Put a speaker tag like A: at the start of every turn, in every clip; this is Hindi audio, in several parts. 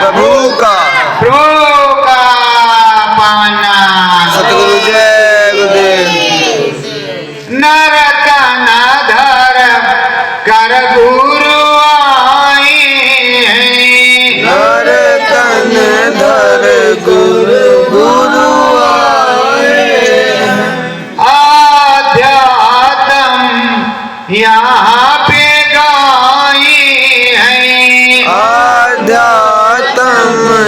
A: प्रभु का
B: पावना
A: सतगुरु जय गुरुदेव।
B: नरतन धर कर गुरु आए,
A: नरतन धर गुरु गुरु आए,
B: आध्यात्म यहाँ पे गाए हैं,
A: आध्यात्म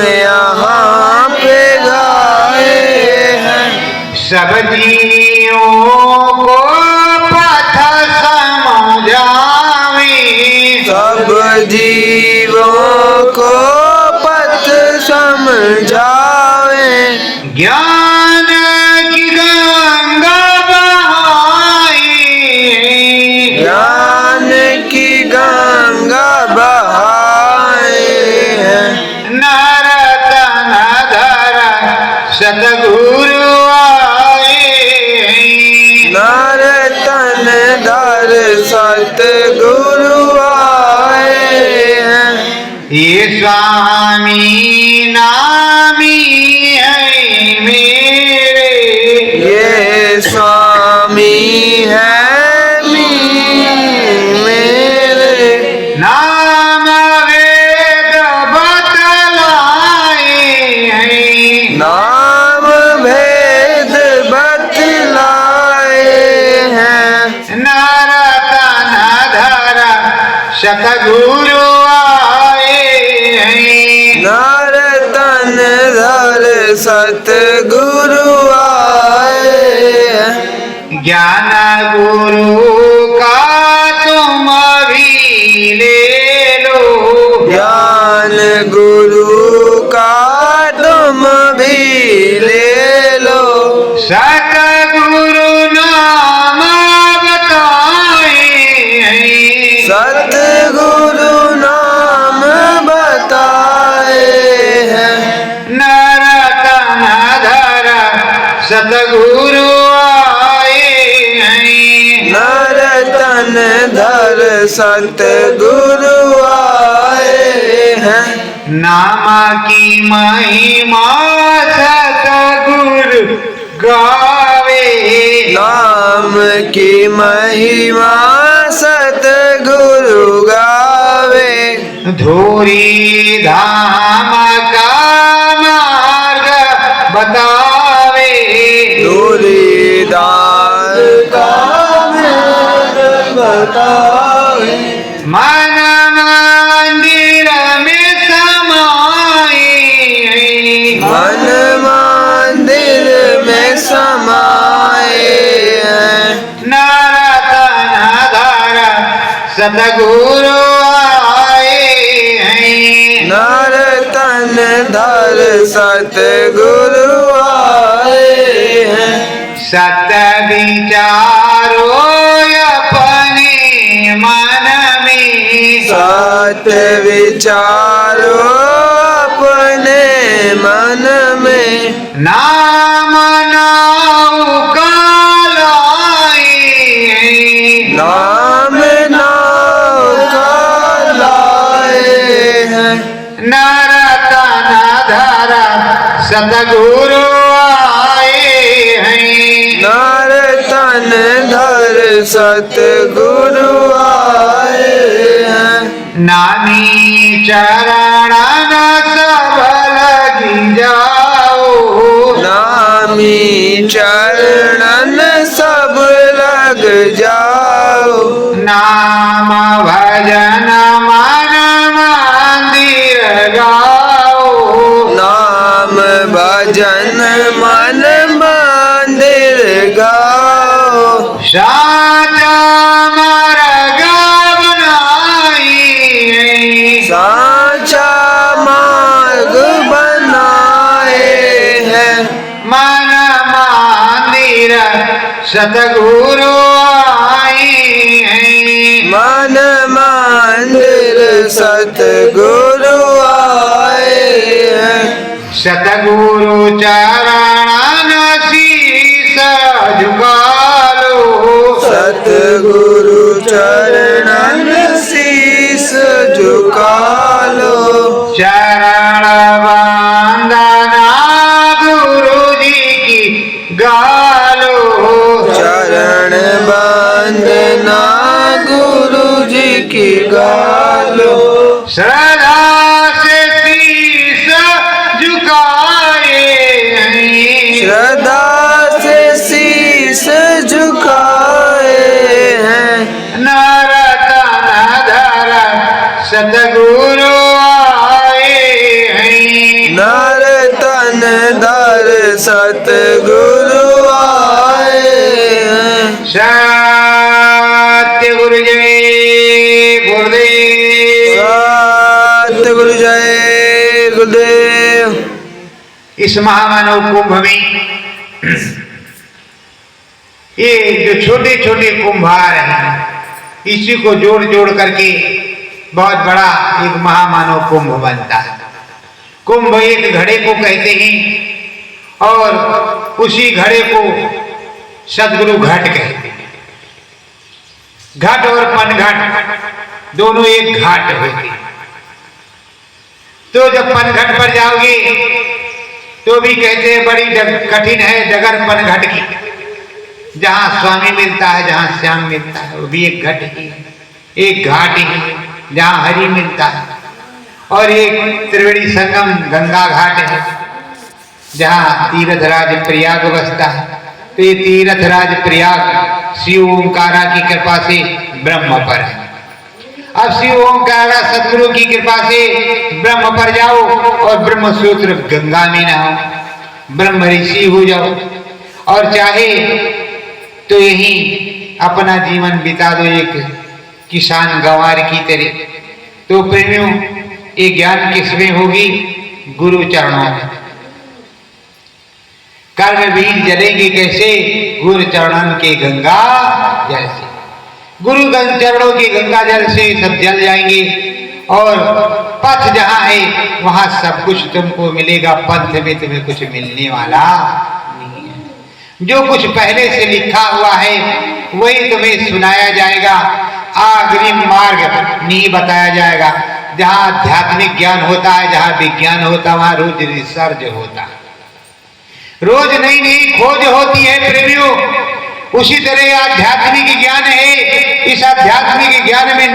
A: यहाँ पे गाए हैं।
B: सब जीवों को पथ समझावे,
A: सब जीवों को पथ समझावे,
B: ज्ञान की गंगा बहाए,
A: ज्ञान की गंगा बहाए हैं।
B: नरतन धर सतगुरु आए,
A: नरतन धर सतगुरु आए हैं।
B: ये स्वामी नामी है मेरे,
A: ये स्वामी है मेरे,
B: नाम वेद बतलाए हैं,
A: नाम भेद बतलाए हैं।
B: नरतन धर सतगुरु आए हैं,
A: नरतन धर सतगुरु आए हैं।
B: ज्ञान गुरु का तुम भी ले लो,
A: ज्ञान गुरु का तुम भी ले लो,
B: सतगुरु नाम बताए हैं,
A: सतगुरु नाम बताए हैं।
B: नरतन धर सतगुरु आए हैं,
A: नरतन धर सतगुरु आए हैं।
B: नाम की महिमा सतगुरु गावे,
A: नाम की महिमा सतगुरु गावे,
B: धूरी धाम का मार्ग बतावे,
A: दूरीदार का मार्ग बतावे,
B: मन मंदिर में समाए,
A: मन मंदिर में समाए हैं।
B: नरतन धर सतगुरु आए हैं,
A: नरतन धर सतगुरु आए हैं।
B: सत विचारो अपने मन में,
A: सत विचारो अपने मन में,
B: नाम नौका लाए,
A: नाम नौका लाए हैं।
B: नरतन धर सतगुरु आए हैं,
A: नरतन धर सतगुरु आए हैं।
B: नामी चरण सब लगी जाओ,
A: नामी चरणन सब लग जाओ,
B: नाम भजन मन मंदिर गाओ,
A: नाम भजन मन मंदिर गाओ,
B: साचा मार्ग बनाई,
A: साचा मार्ग बनाए हैं।
B: मन मंदिर सतगुरु आए हैं,
A: मन मंदिर सतगुरु आए हैं।
B: सतगुरु चरण शीस झुका लो,
A: सतगुरु चरणन शीस झुका लो,
B: चरण
A: गालो।
B: श्रद्धा से शीश झुकाए हैं,
A: श्रद्धा से शीश झुकाए हैं।
B: नर तन धर सतगुरु आए हैं,
A: नर तन धर सतगुरु आए हैं।
B: सत्य गुरु जय गुरुदेव।
A: सत्य गुरु जय गुरुदेव।
B: इस महामानव कुंभ में ये जो छोटे छोटे कुंभार हैं, इसी को जोड़ जोड़ करके बहुत बड़ा एक महामानव कुंभ बनता है। कुंभ एक घड़े को कहते हैं और उसी घड़े को सदगुरु घट कहते हैं। घट और पनघट दोनों एक घाट होते हैं। तो जब पनघट पर जाओगे तो भी कहते हैं बड़ी कठिन है डगर पनघट की। जहां स्वामी मिलता है, जहां श्याम मिलता है, वो भी एक घट ही है, एक घाट ही है जहां हरि मिलता है। और एक त्रिवेणी संगम गंगा घाट है जहां तीर्थराज प्रयाग बसता है। तो ये तीर्थराज प्रयाग शिव ओंकारा की कृपा से ब्रह्म पर है। अब शिव ओंकारा सतगुरु की कृपा से ब्रह्म पर जाओ और ब्रह्म सूत्र गंगा में नहाओ, ब्रह्म ऋषि हो जाओ, और चाहे तो यही अपना जीवन बिता दो एक किसान गंवार की तरह। तो प्रेमियों, ये ज्ञान किसमें होगी? गुरु चरणों में। कर्म बीज जलेंगे कैसे? गुरु चरणन के गंगा जल से। गुरु चरणों के गंगा जल से सब जल जाएंगे और पथ जहां है वहां सब कुछ तुमको मिलेगा। पंथ में तुम्हें कुछ मिलने वाला नहीं है। जो कुछ पहले से लिखा हुआ है वही तुम्हें सुनाया जाएगा। अग्रिम मार्ग नहीं बताया जाएगा। जहां आध्यात्मिक ज्ञान होता है, जहां विज्ञान होता है, वहां रोज रिसर्च होता है, रोज नई नई खोज होती है प्रेमियों। उसी तरह आध्यात्मिक ज्ञान है। इस आध्यात्मिक ज्ञान में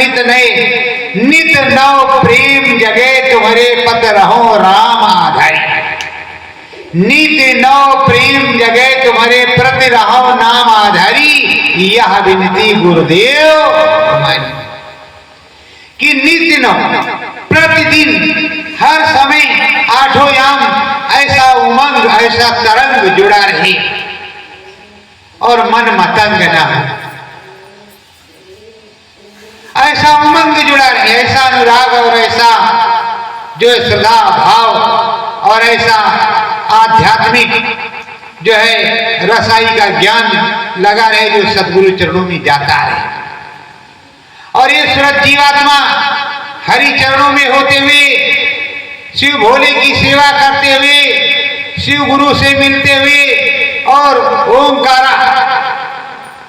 B: नित नव प्रेम जगे तुम्हारे पत रहो राम आधारी। नित नव प्रेम जगे तुम्हारे प्रति रहो नाम आधारी। यह विनती गुरुदेव हमारी कि नित्य नव प्रतिदिन हर समय आठों याम ऐसा उमंग, ऐसा तरंग जुड़ा रहे और मन मतंग न हो। ऐसा उमंग जुड़ा रहे, ऐसा अनुराग और ऐसा जो श्रद्धा भाव और ऐसा आध्यात्मिक जो है रसाई का ज्ञान लगा रहे जो सदगुरु चरणों में जाता रहे। और ये सूरत जीवात्मा हरि चरणों में होते हुए, शिव भोले की सेवा करते हुए, शिव गुरु से मिलते हुए और ओंकारा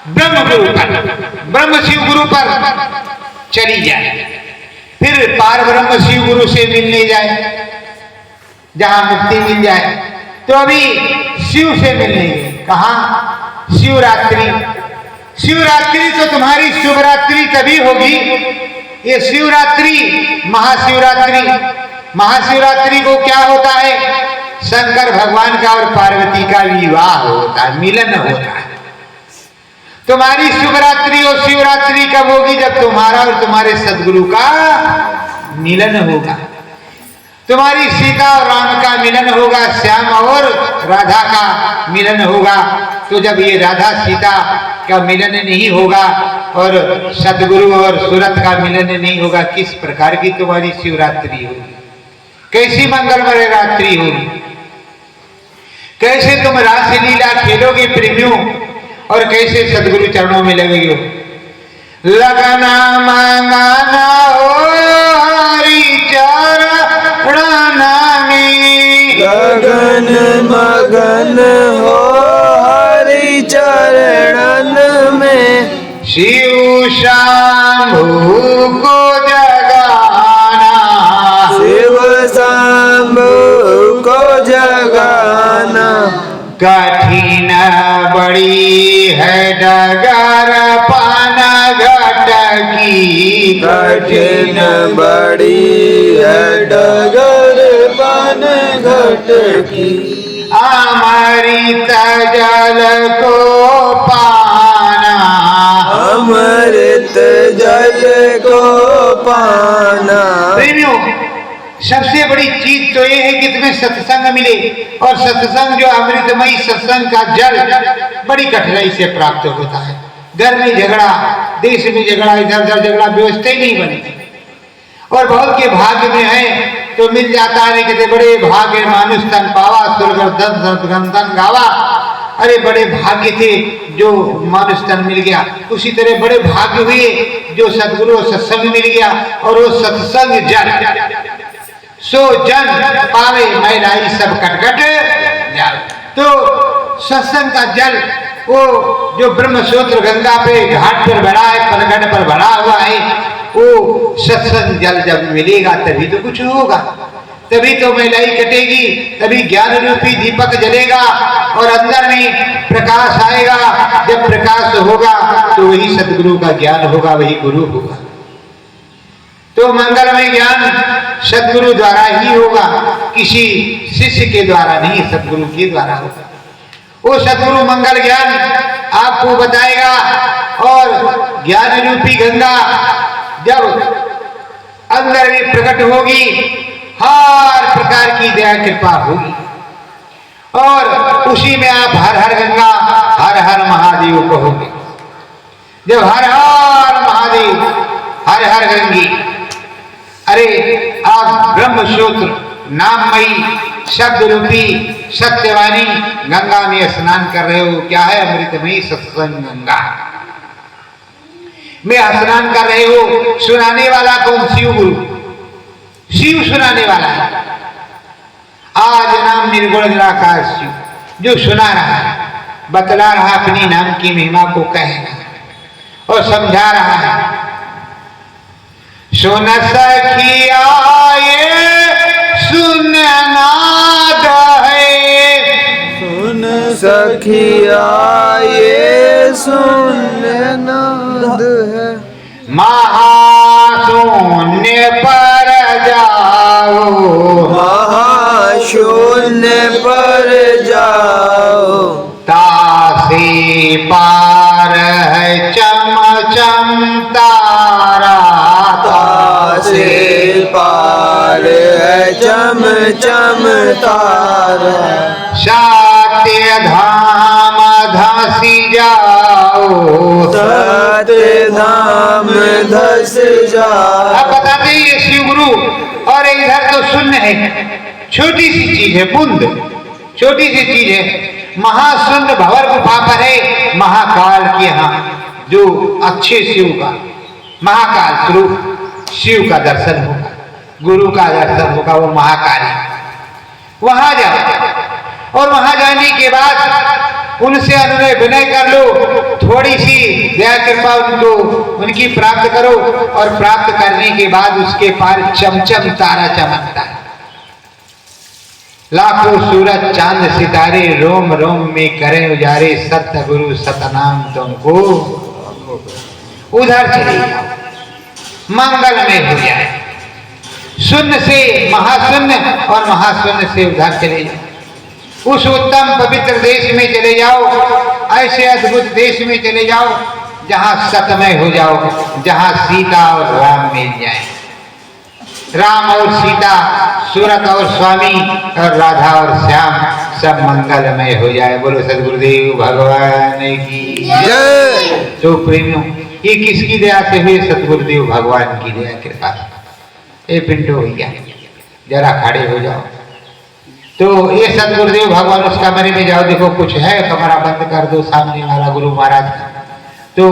B: ब्रह्म गुरु पर, ब्रह्म शिव गुरु पर चली जाए, फिर पार ब्रह्म शिव गुरु से मिलने जाए, जहां मुक्ति मिल जाए। तो अभी शिव से मिलने गए। कहां? शिवरात्रि। शिवरात्रि तो तुम्हारी शुभरात्रि तभी होगी। ये शिवरात्रि, महाशिवरात्रि, महाशिवरात्रि को क्या होता है? शंकर भगवान का और पार्वती का विवाह होता है, मिलन होता है। तुम्हारी शुभरात्रि और शिवरात्रि कब होगी? जब तुम्हारा और तुम्हारे सदगुरु का मिलन होगा। तुम्हारी सीता और राम का मिलन होगा, श्याम और राधा का मिलन होगा। तो जब ये राधा सीता का मिलन नहीं होगा और सदगुरु और सूरत का मिलन नहीं होगा, किस प्रकार की तुम्हारी शिवरात्रि होगी? कैसी मंगलमय रात्रि होगी? कैसे तुम रासलीला खेलोगे प्रेमियों और कैसे सदगुरु चरणों में लगेगे? लगना मंगाना हो हरि चरण में,
A: लगन मगन हो हरि चरणन में।
B: शिव शंभु को जगाना,
A: शिव शंभु को जगाना।
B: कठिन बड़ी है डगर पान घट की
A: कठिन बड़ी है डगर बन घट की।
B: अमृत जल को पाना,
A: अमृत जल को पाना।
B: प्रेमियों, सबसे बड़ी चीज तो ये है कि तुम्हें सत्संग मिले, और सत्संग जो अमृतमयी सत्संग का जल बड़ी कठिनाई से प्राप्त होता है। घर में झगड़ा, देश में झगड़ा, इधर उधर झगड़ा, व्यवस्था ही नहीं बनती। और बहुत के भाग्य में है तो मिल जाता है, कहते बड़े भाग्य मानुष तन पावा, स्वर्गंधन गावा। अरे बड़े भाग्य थे जो मानुष तन मिल गया। उसी तरह बड़े भाग्य हुए जो सदगुरु सत्संग मिल गया, और वो सत्संग जल सो जन पावे मैलाई सब कटकट जल। तो सत्संग का जल वो जो ब्रह्मसूत्र गंगा पे घाट पर भरा है, पनघट पर भरा हुआ है, वो सत्संग जल जब मिलेगा तभी तो कुछ होगा, तभी तो मैलाई कटेगी, तभी ज्ञान रूपी दीपक जलेगा और अंदर में प्रकाश आएगा। जब प्रकाश होगा तो वही सदगुरु का ज्ञान होगा, वही गुरु होगा। तो मंगलमय ज्ञान सदगुरु द्वारा ही होगा, किसी शिष्य के द्वारा नहीं, सदगुरु के द्वारा होगा। वो सदगुरु मंगल ज्ञान आपको बताएगा, और ज्ञान रूपी गंगा जब अंदर में प्रकट होगी, हर प्रकार की दया कृपा होगी, और उसी में आप हर हर गंगा हर हर महादेव कहोगे। जब हर हर महादेव हर हर गंगी, अरे आप ब्रह्मसूत्र नाममयी शब्द रूपी सत्यवाणी गंगा में स्नान कर रहे हो। क्या है? अमृतमयी सत्संग गंगा में स्नान कर रहे हो। सुनाने वाला कौन? शिव गुरु, शिव सुनाने वाला है। आज नाम निर्गुण निराकार शिव जो सुना रहा है, बतला रहा, अपनी नाम की महिमा को कह रहा और समझा रहा है। सुन सखिया ये सुन नाद है,
A: सुन सखिया ये सुन नाद है।
B: महाशून्य पर जाओ,
A: महाशून्य पर जाओ,
B: तासे पार है चम चम तारा,
A: तासे पार है चम चम तारा।
B: सत्य धाम धसी जाओ,
A: सत्य धाम धस जाओ।
B: अब बताते हैं ये शिव गुरु, और इधर तो शून्य है, छोटी सी चीज है, बूंद छोटी सी चीज है। महाशून्य भंवर गुफा पर है महाकाल के यहाँ जो अच्छे शिव का महाकाल स्वरूप शिव का दर्शन होगा, गुरु का दर्शन होगा, वो महाकाली। वहां जाओ, और वहां जाने के बाद उनसे अनुनय विनय कर लो, थोड़ी सी दया कृपा उनको उनकी प्राप्त करो, और प्राप्त करने के बाद उसके पार चमचम तारा चमकता है। लाखों सूरज चांद सितारे रोम रोम में करें उजारे, सत्य गुरु सतनाम तुमको उधर चले जाओ, मंगल में हो जाए। शून्य से महाशून्य और महाशून्य से उधर चले जाओ, उस उत्तम पवित्र देश में चले जाओ, ऐसे अद्भुत देश में चले जाओ जहां सतमय हो जाओ, जहां सीता और राम मिल जाए, राम और सीता, सूरत और स्वामी, और राधा और श्याम सब मंगलमय हो जाए। बोलो सदगुरुदेव भगवान की जय। तो प्रेमियों, ये किसकी दया से हुए? सदगुरुदेव भगवान की दया कृपा। ये पिंटो भैया जरा खड़े हो जाओ। तो ये सदगुरुदेव भगवान उस कमरे में जाओ, देखो कुछ है, कमरा बंद कर दो, सामने वाला गुरु महाराज तो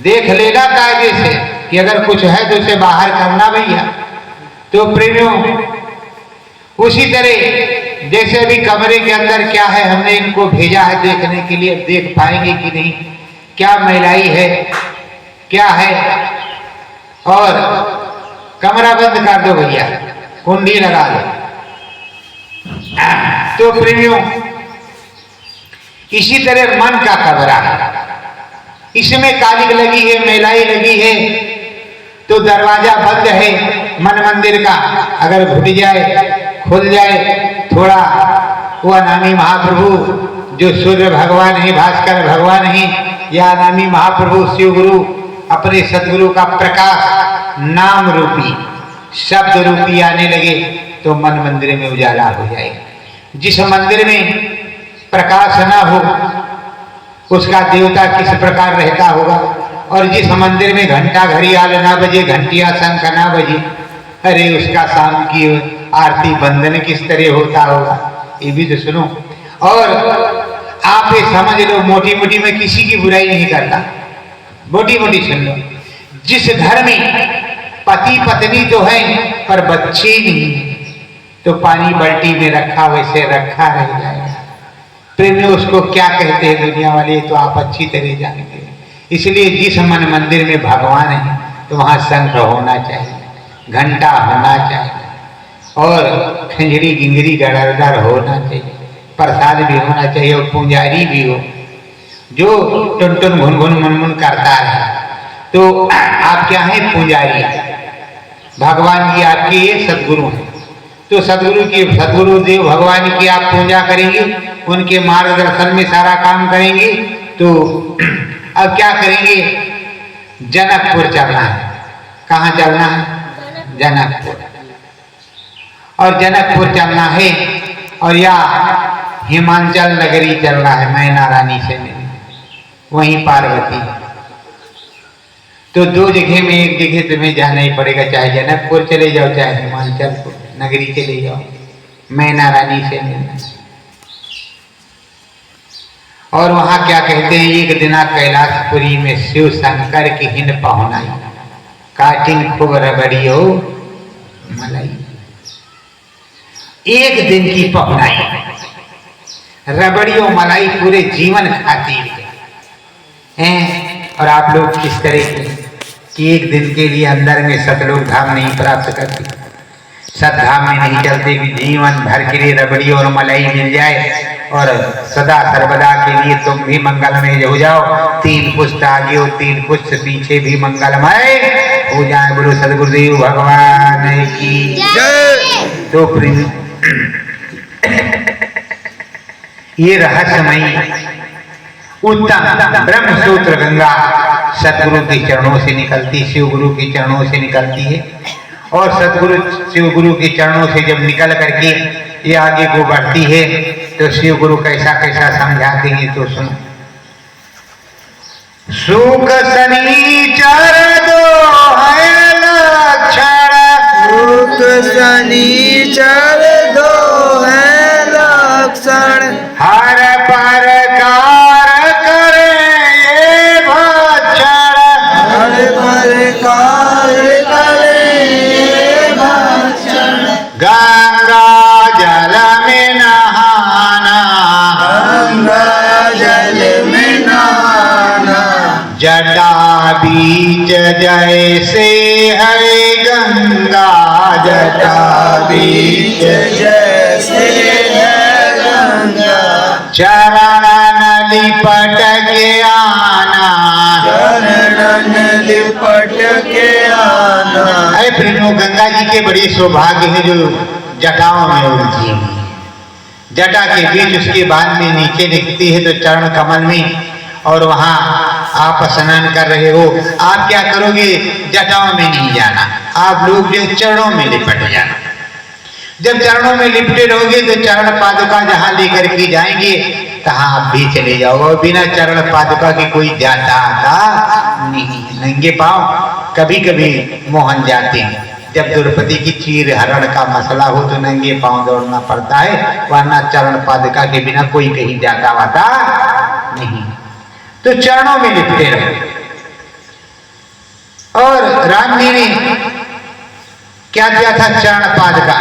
B: देख लेना कायदे से कि अगर कुछ है तो उसे बाहर करना भैया। तो प्रेमियों, उसी तरह जैसे अभी कमरे के अंदर क्या है, हमने इनको भेजा है देखने के लिए, देख पाएंगे कि नहीं, क्या मैलाई है, क्या है, और कमरा बंद कर दो भैया, कुंडी लगा दो। तो प्रेमियों, इसी तरह मन का कमरा है, इसमें कालिक लगी है, मैलाई लगी है, तो दरवाजा बंद है मन मंदिर का, अगर घुट जाए खुल जाए थोड़ा, वो अनामी महाप्रभु जो सूर्य भगवान है, भास्कर भगवान है, या अनामी महाप्रभु शिव गुरु अपने सदगुरु का प्रकाश नाम रूपी शब्द रूपी आने लगे तो मन मंदिर में उजाला हो जाएगा। जिस मंदिर में प्रकाश ना हो उसका देवता किस प्रकार रहता होगा, और जिस मंदिर में घंटा घड़ियाल ना बजे, घंटिया शंख ना बजे, अरे उसका शाम की आरती बंदन किस तरह होता होगा, ये भी तो सुनो। और आप ये समझ लो, मोटी मोटी में किसी की बुराई नहीं करता, मोटी मोटी सुन लो, जिस घर में पति पत्नी तो है पर बच्चे नहीं, तो पानी बाल्टी में रखा वैसे रखा रह जाएगा। प्रेम में उसको क्या कहते हैं दुनिया वाले, तो आप अच्छी तरह जानते हैं। इसलिए जिस मन मंदिर में भगवान है तो वहां शंख होना चाहिए, घंटा होना चाहिए, और खंजरी गिंगरी गड़रदार होना चाहिए, प्रसाद भी होना चाहिए, और पुजारी भी हो जो टुन टुन घुन घुन मुनमुन करता है। तो आप क्या है? पुजारी। भगवान की आपके ये सदगुरु हैं, तो सदगुरु देव भगवान की आप पूजा करेंगे, उनके मार्गदर्शन में सारा काम करेंगे। तो अब क्या करेंगे? जनकपुर चलना है। कहाँ चलना है? जनकपुर। और जनकपुर चलना है, और या हिमांचल नगरी चलना है मैना रानी से मिलने, वहीं पार्वती। तो दो जगह में एक जगह तुम्हें जाना ही पड़ेगा, चाहे जनकपुर चले जाओ चाहे हिमांचल नगरी चले जाओ, मैना रानी से मिलना। और वहां क्या कहते हैं? एक दिना कैलाशपुरी में शिव शंकर की हिन पहुनाई, काटिन खूब रबड़ियो मलाई। एक दिन की पहुनाई, रबड़ियो मलाई पूरे जीवन खाती हैं। और आप लोग किस तरह कि एक दिन के लिए अंदर में सतलोक धाम नहीं प्राप्त करते, सतधाम में नहीं चलते कि जीवन भर के लिए रबड़ी और मलाई मिल जाए और सदा सर्वदा के लिए तुम भी मंगलमय हो जाओ। 3 पुष्ट आगे और 3 पुष्ट पीछे भी मंगलमय हो जाए। बोलो सदगुरुदेव भगवान की जय। तो ये रहस्यमयी उत्तम ब्रह्म सूत्र गंगा सतगुरु के चरणों से निकलती, शिव गुरु के चरणों से निकलती है। और सतगुरु शिव गुरु के चरणों से जब निकल करके ये आगे को बढ़ती है तो शिव गुरु कैसा कैसा समझाते हैं तो सुनो। सुख शनिचर दो है लक्षण,
A: सुख शनिचर दो है लक्षण,
B: हर प्रकार करे ये भक्षण,
A: हर प्रकार करे ये भक्षण।
B: गंगा जल में नहाना,
A: गंगा जल में नहाना,
B: जटा बीच जैसे है गंगा,
A: जटा बीच जैसे है गंगा,
B: चरणन लिपट के आना,
A: चरणन लिपट के आना।
B: अरे प्रेमो, गंगा जी के बड़ी सौभाग्य है जो जटाओं में उलझी हुई, जटा के बीच उसके बाद में नीचे दिखती है तो चरण कमल में, और वहां आप स्नान कर रहे हो। आप क्या करोगे? जटाओं में नहीं जाना, आप लोग जो चरणों में लिपट जाना। जब चरणों में लिपटे रहोगे तो चरण पादुका जहां लेकर के जाएंगे तहां आप भी चले जाओगे। बिना चरण पादुका के कोई जाता आता नहीं। नंगे पांव कभी कभी मोहन जाते हैं, जब द्रौपदी की चीर हरण का मसला हो तो नंगे पांव दौड़ना पड़ता है, वरना चरण पादुका के बिना कोई कहीं जाता वाता नहीं। तो चरणों में लिपटे रहे। और राम जी ने क्या किया था? चरण पादुका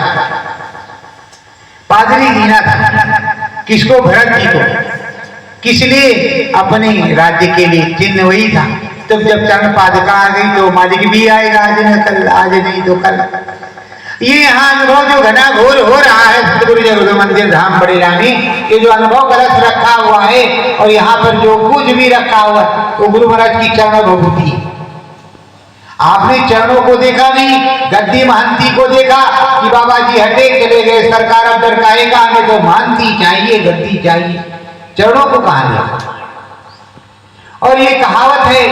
B: पादरी लीना था। किसको? भरत जी को। किस लिए? अपने राज्य के लिए। चिन्ह वही था। तो जब चरण पादुका आ गई तो मालिक भी आएगा, आज न कल, आज नहीं तो कल। ये यहाँ अनुभव जो घना घोर हो रहा है सतगुरु जगत मंदिर धाम बड़े रानी, ये जो अनुभव कलश रखा हुआ है और यहाँ पर जो कुछ भी रखा हुआ है वो गुरु महाराज की चरण भभूति। आपने चरणों को देखा नहीं, गद्दी महंती को देखा कि बाबा जी हटे चले गए, सरकार अब डरकाएगा, हमें तो महंती चाहिए, गद्दी चाहिए, चरणों को कहां देखा। और ये कहावत है,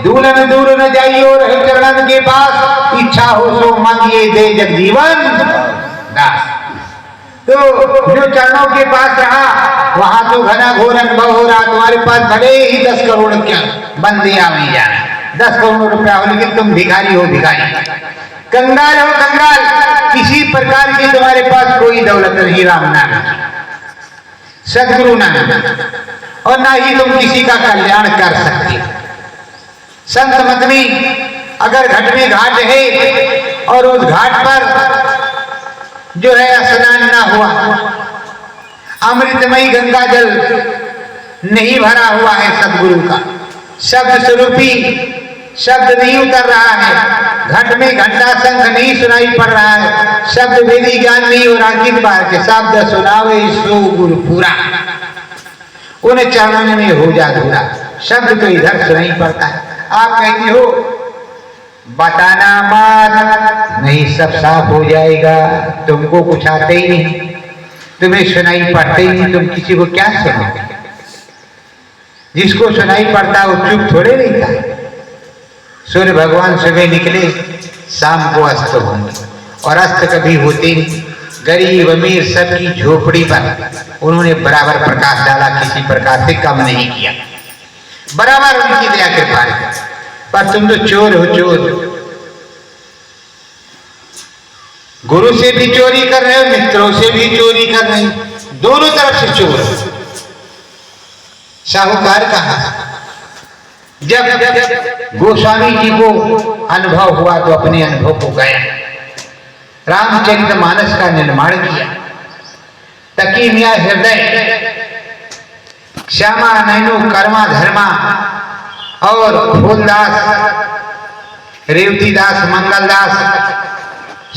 B: दूलन दूर न जाइयो रहे चरणन के पास, इच्छा हो सो मांगिए दे जगजीवन दास। तो जो चरणों के पास रहा वहां तो घना घोर अनुभव हो रहा, तुम्हारे पास भले ही 10 करोड़ क्या बंदिया में जाना, 10 करोड़ रुपया हो, लेकिन तुम भिखारी हो, भिखारी, कंगाल हो, कंगाल, किसी प्रकार की तुम्हारे पास कोई दौलत नहीं, राम नाम, सदगुरु नाम, और ना ही तुम किसी का कल्याण कर सकते। संत मतनी अगर घट में घाट है और उस घाट पर जो है स्नान ना हुआ, अमृतमयी गंगा जल नहीं भरा हुआ है सदगुरु का, शब्द स्वरूपी शब्द नहीं उतर रहा है, घट में घंटा शंख नहीं सुनाई पड़ रहा है, शब्द वेदी ज्ञान नहीं हो रहा, किस बार के शब्द सुनावे सो गुरु पूरा, उन चरणों में हो जा धूरा, शब्द तो इधर सुनाई पड़ता है। आप कहते हो बताना मत, नहीं सब साफ हो जाएगा, तुमको कुछ आते ही नहीं, तुम्हें सुनाई पड़ते ही नहीं, तुम किसी को क्या सुनोगे, जिसको सुनाई पड़ता वो चुप थोड़े नहीं था। सूर्य भगवान सुबह निकले, शाम को अस्त होंगे, और अस्त कभी होते नहीं, गरीब अमीर सबकी झोपड़ी पर उन्होंने बराबर प्रकाश डाला, किसी प्रकार से कम नहीं किया, बराबर उनकी दया कृपा है। पर तुम तो चोर हो, चोर, गुरु से भी चोरी कर रहे हो, मित्रों से भी चोरी कर रहे हो, दोनों तरफ से चोर। साहूकार कहा, जब गोस्वामी जी को अनुभव हुआ तो अपने अनुभव को गया, रामचरितमानस का निर्माण किया, तकी मिया हृदय, श्यामा नैनु कर्मा धर्मा, और फूलदास, रेवतीदास, मंगलदास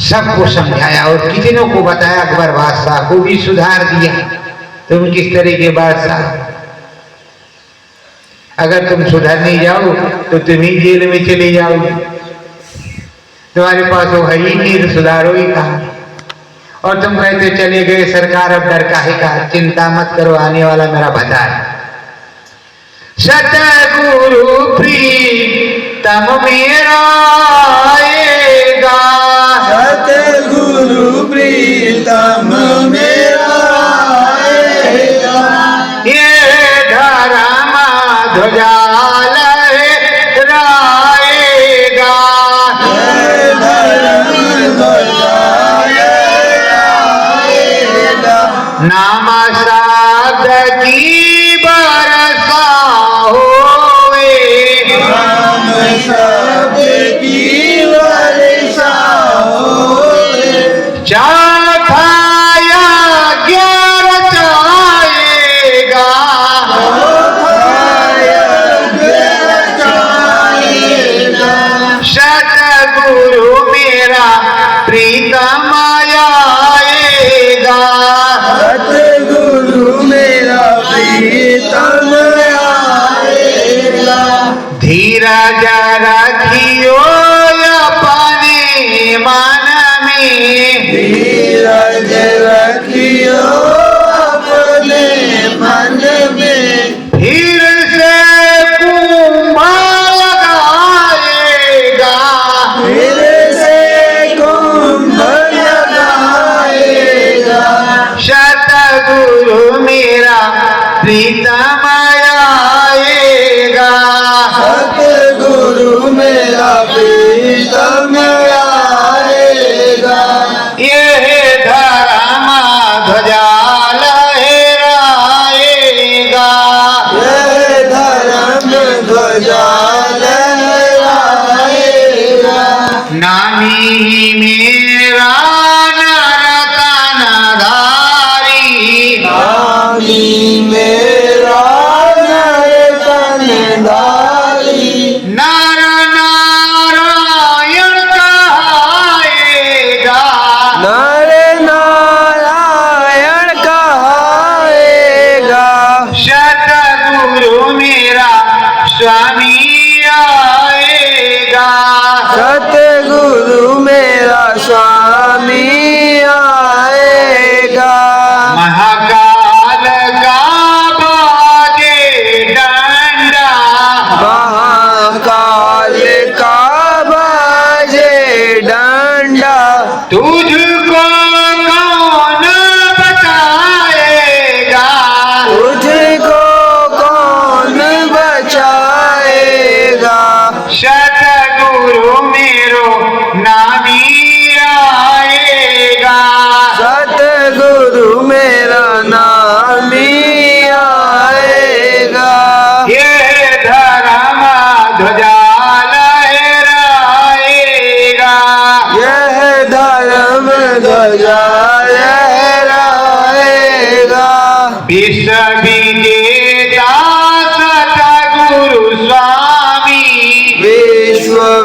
B: सबको समझाया, और कितनों को बताया, अकबर बादशाह को भी सुधार दिया, तुम किस तरह के बादशाह, अगर तुम सुधर नहीं जाओ तो तुम ही जेल में चले जाओगे, तुम्हारे पास वो है ही नहीं, सुधारो ही कहा, और तुम कहते चले गए, सरकार अब डर काहे का, चिंता मत करो, आने वाला मेरा भला है। सतगुरु प्रीतम मेरा आएगा,
A: सतगुरु प्रीतम मेरा आएगा,
B: ये धर्म ध्वजा लहराएगा,
A: ये धर्म ध्वजा लहराएगा,
B: नाम शब्द की बरसा होवे,
A: नाम शब्द की वर्षा होवे,
B: चाखाया ज्ञान चाहेगा, सतगुरु मेरा प्रीतम आएगा,
A: सतगुरु मेरा प्रीतम आएगा,
B: धीरज रखियो अपने मन में,
A: धीरज रखियो अपने मन में,
B: फिर से कुंभ लगाएगा,
A: फिर से कुंभ लगाएगा,
B: सतगुरु मेरा प्रीतम आएगा,
A: सतगुरु मेरा प्रीतम आएगा,
B: ये धर्म ध्वजा लहराएगा,
A: ये धर्म ध्वजा लहराएगा,
B: नामी मेरा नरतन धारी,
A: नामी मेरा नरतन धारी,
B: नर नारायण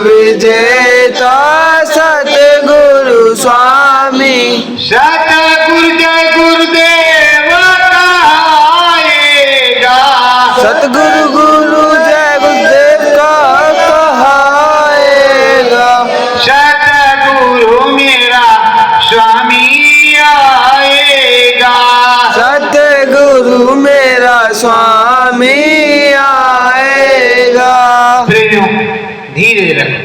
A: विजेता सतगुरु स्वामी।
B: सतगुरु जय गुरुदेव कहाएगा,
A: सतगुरु गुरु जय गुरुदेव का कहाएगा।
B: सतगुरु मेरा स्वामी आएगा,
A: सतगुरु मेरा स्वामी आएगा।
B: प्रेमियों धीरज रखो,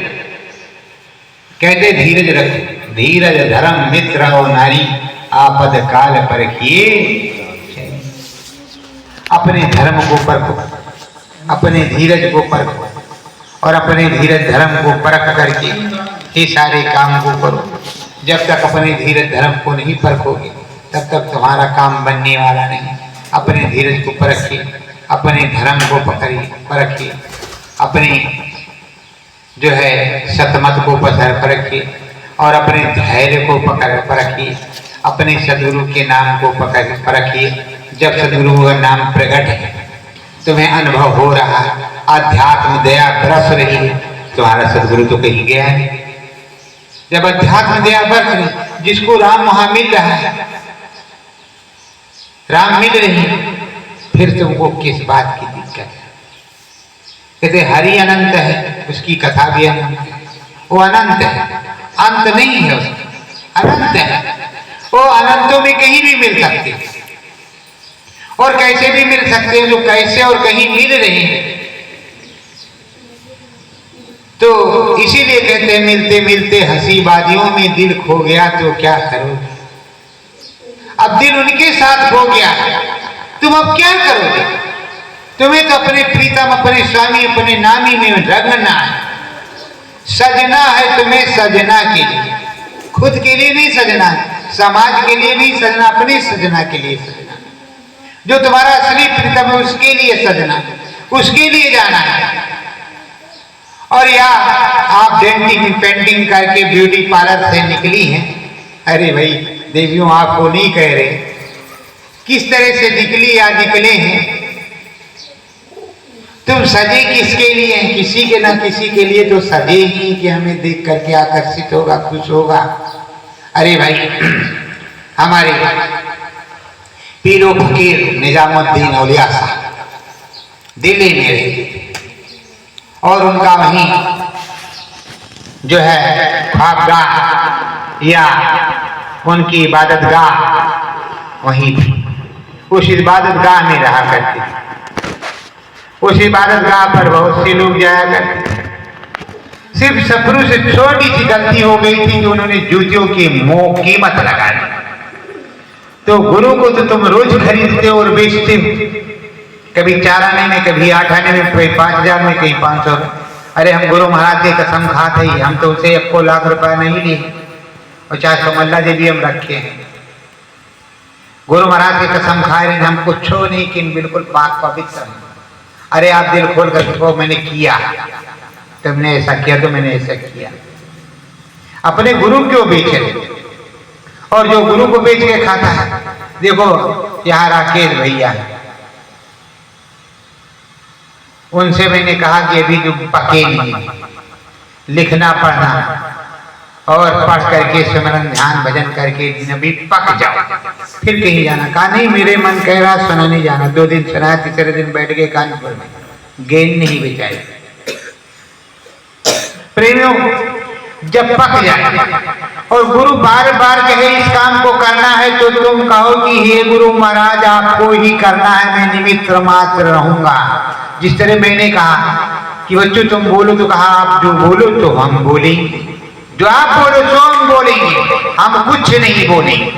B: कहते धीरज रखो, धीरज धर्म मित्र और नारी आपद काल परखिए। अपने धर्म को परखो, अपने धीरज को परखो और अपने धीरज धर्म को परख करके ये सारे काम को करो। जब तक अपने धीरज धर्म को नहीं परखोगे तब तक तुम्हारा काम बनने वाला नहीं। अपने धीरज को परखिए, अपने धर्म को पकड़िए, परखिए, अपने जो है सतमत को परखिए और अपने धैर्य को परखिए, अपने सदगुरु के नाम को परखिए। जब सदगुरु का नाम प्रकट है, तुम्हें अनुभव हो रहा है, अध्यात्म दया बरस रही है, तुम्हारा सदगुरु तो कहीं गया नहीं। जब अध्यात्म दया बरस रही, जिसको राम वहां मिल रहा है, राम मिल रही है, फिर तुमको किस बात की दिक्कत है? कहते हरि अनंत है, उसकी कथा भी अनंत है। वो अनंत है, अंत नहीं है उसका, अनंत है। वो अनंतों में कहीं भी मिल सकते हैं और कैसे भी मिल सकते हैं, जो कैसे और कहीं मिल रहे हैं। तो इसीलिए कहते हैं मिलते मिलते हंसी बाजियों में दिल खो गया तो क्या करोगे? अब दिल उनके साथ खो गया, तुम अब क्या करोगे? तुम्हें तो अपने प्रीतम, अपने स्वामी, अपने नामी में रंगना है, सजना है तुम्हें, सजना के लिए, खुद के लिए नहीं सजना, समाज के लिए नहीं सजना, अपने सजना के लिए सजना। जो तुम्हारा असली प्रीतम है उसके लिए सजना, उसके लिए जाना है। और या आप डेंटिंग पेंटिंग करके ब्यूटी पार्लर से निकली हैं, अरे भाई देवियों आपको नहीं कह रहे किस तरह से निकली या निकले हैं। तुम सजे किसके लिए हैं? किसी के ना किसी के लिए तो सजे ही कि हमें देख करके आकर्षित होगा, खुश होगा। अरे भाई हमारे पीरो फकीर निजामुद्दीन औलिया साहब दिल्ली में रहते थे और उनका वहीं जो है ख्वाबगाह या उनकी इबादतगाह वहीं थी। उस इबादतगाह में रहा करते थे। उस इबादतगाह पर बहुत से लोग जाया करते थे। सिर्फ सफरू से छोटी सी गलती हो गई थी कि उन्होंने जूतियों की कीमत लगा दी। तो गुरु को तो तुम रोज खरीदते हो और बेचते हो, कभी 4 आने में, कभी 8 आने में, कभी 5000 में, कहीं 500 में। अरे हम गुरु महाराज की कसम खाते ही, हम तो उसे 1 लाख रुपया नहीं लिए और 400 मल्ला जी भी हम रखे हैं। गुरु महाराज की कसम खाए रहे, हम कुछ नहीं कि बिल्कुल पाक पवित्र हैं। अरे आप दिल खोल कर देखो, मैंने किया, तुमने ऐसा किया तो मैंने ऐसा किया। अपने गुरु क्यों बेच रहे? और जो गुरु को बेच के खाता है, देखो यहाँ राकेश भैया, उनसे मैंने कहा कि अभी जो पके नहीं, लिखना पढ़ना और पढ़ करके सिमरन ध्यान भजन करके अभी पक जाओ, फिर कहीं जाना। कहा नहीं, मेरे मन कह रहा सुना नहीं जाना। 2 दिन सुना, तीसरे दिन बैठ गए कानपुर में, गेंद नहीं बेचाई। प्रेमियों जब पक जाए और गुरु बार बार कहे इस काम को करना है तो तुम कहो कि हे गुरु महाराज आपको ही करना है, मैं निमित्त मात्र रहूंगा। जिस तरह मैंने कहा कि बच्चों तुम बोलो, तो कहा आप जो बोलो तो हम बोलेंगे, जो आप बोलो तो हम बोलेंगे, हम कुछ नहीं बोलेंगे।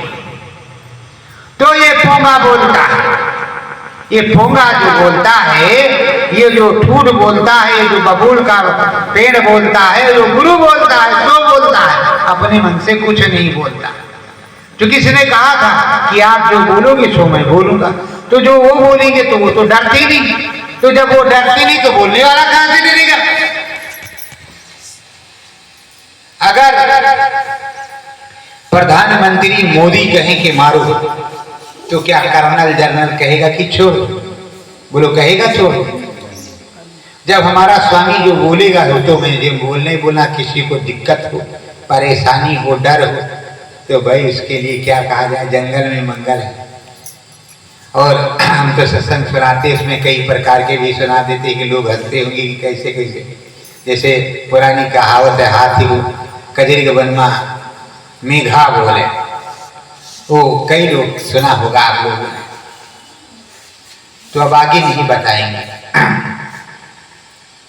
B: तो ये पोंगा बोलता है, ये पोंगा जो बोलता है, ये जो ठूठ बोलता है, ये जो बबूल का पेड़ बोलता है, जो गुरु बोलता है तो बोलता है, अपने मन से कुछ नहीं बोलता। जो किसी ने कहा था कि आप जो बोलोगे सो मैं बोलूंगा, तो जो वो बोलेंगे तो वो तो डरते नहीं, तो जब वो डरते नहीं तो बोलने वाला कहां से डरेगा? अगर प्रधानमंत्री मोदी कहे कि मारो, तो क्या कर्नल जनरल कहेगा कि छोड़? बोलो कहेगा छोड़? जब हमारा स्वामी जो बोलेगा हो तो मैं जो बोलने बोला किसी को दिक्कत हो, परेशानी हो, डर हो, तो भाई उसके लिए क्या कहा जाए, जंगल में मंगल है। और हम तो सत्संग सुनाते, उसमें कई प्रकार के भी सुना देते कि लोग हंसते होंगे कि कैसे कैसे। जैसे पुरानी कहावत है, हाथी को कजरी के वन में मेघा बोले, वो कई लोग सुना होगा आप लोगों ने, तो अब आगे नहीं बताएंगे।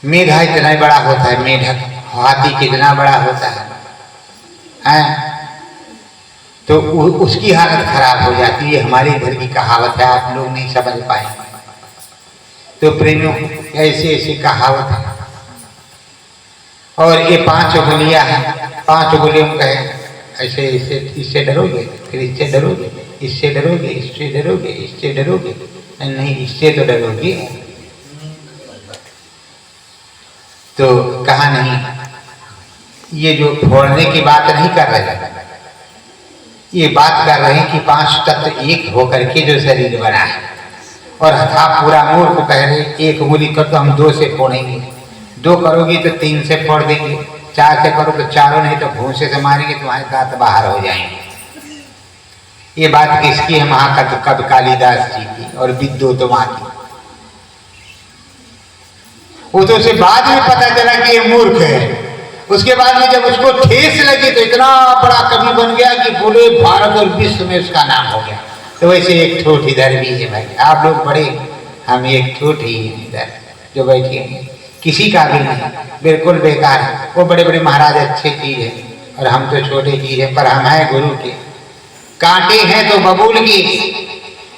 B: मेघा इतना बड़ा होता है, मेढक हाथी कितना बड़ा होता है, तो उसकी हालत खराब हो जाती है। हमारे इधर की कहावत है, आप लोग नहीं समझ पाए तो प्रेमियों ऐसे ऐसी कहावत है। और ये 5 उंगलियां हैं, 5 उंगलियों का है, ऐसे इससे डरोगे, फिर इससे डरोगे, इससे डरोगे, इससे डरोगे, इससे डरोगे, नहीं इससे तो डरोगे। तो कहा नहीं, ये जो फोड़ने की बात नहीं कर रहे, ये बात कर रहे हैं कि 5 तत्व एक होकर के जो शरीर बना है। और हथा पूरा मोर को कह रहे, एक उंगली कर तो हम 2 से फोड़ेंगे, 2 करोगी तो 3 से फोड़ देंगे, 4 से करो तो 4, नहीं तो भूसे से मारेंगे, तुम्हारे दांत बाहर हो जाएंगे। ये बात किसकी है? महाकवि कालिदास जी की और विद्युत माँ की। वो तो उसे बाद में पता चला कि ये मूर्ख है। उसके बाद में जब उसको ठेस लगी तो इतना बड़ा कवि बन गया कि पूरे भारत और विश्व में उसका नाम हो गया। तो वैसे एक ठोठ इधर भी है भाई, आप लोग बड़े, हम एक ठोठ ही इधर जो बैठे हैं, किसी का भी नहीं, बिल्कुल बेकार है। वो बड़े बड़े महाराज अच्छे चीज है और हम तो छोटे चीज है, पर हम हैं गुरु के। कांटे हैं तो बबूल के,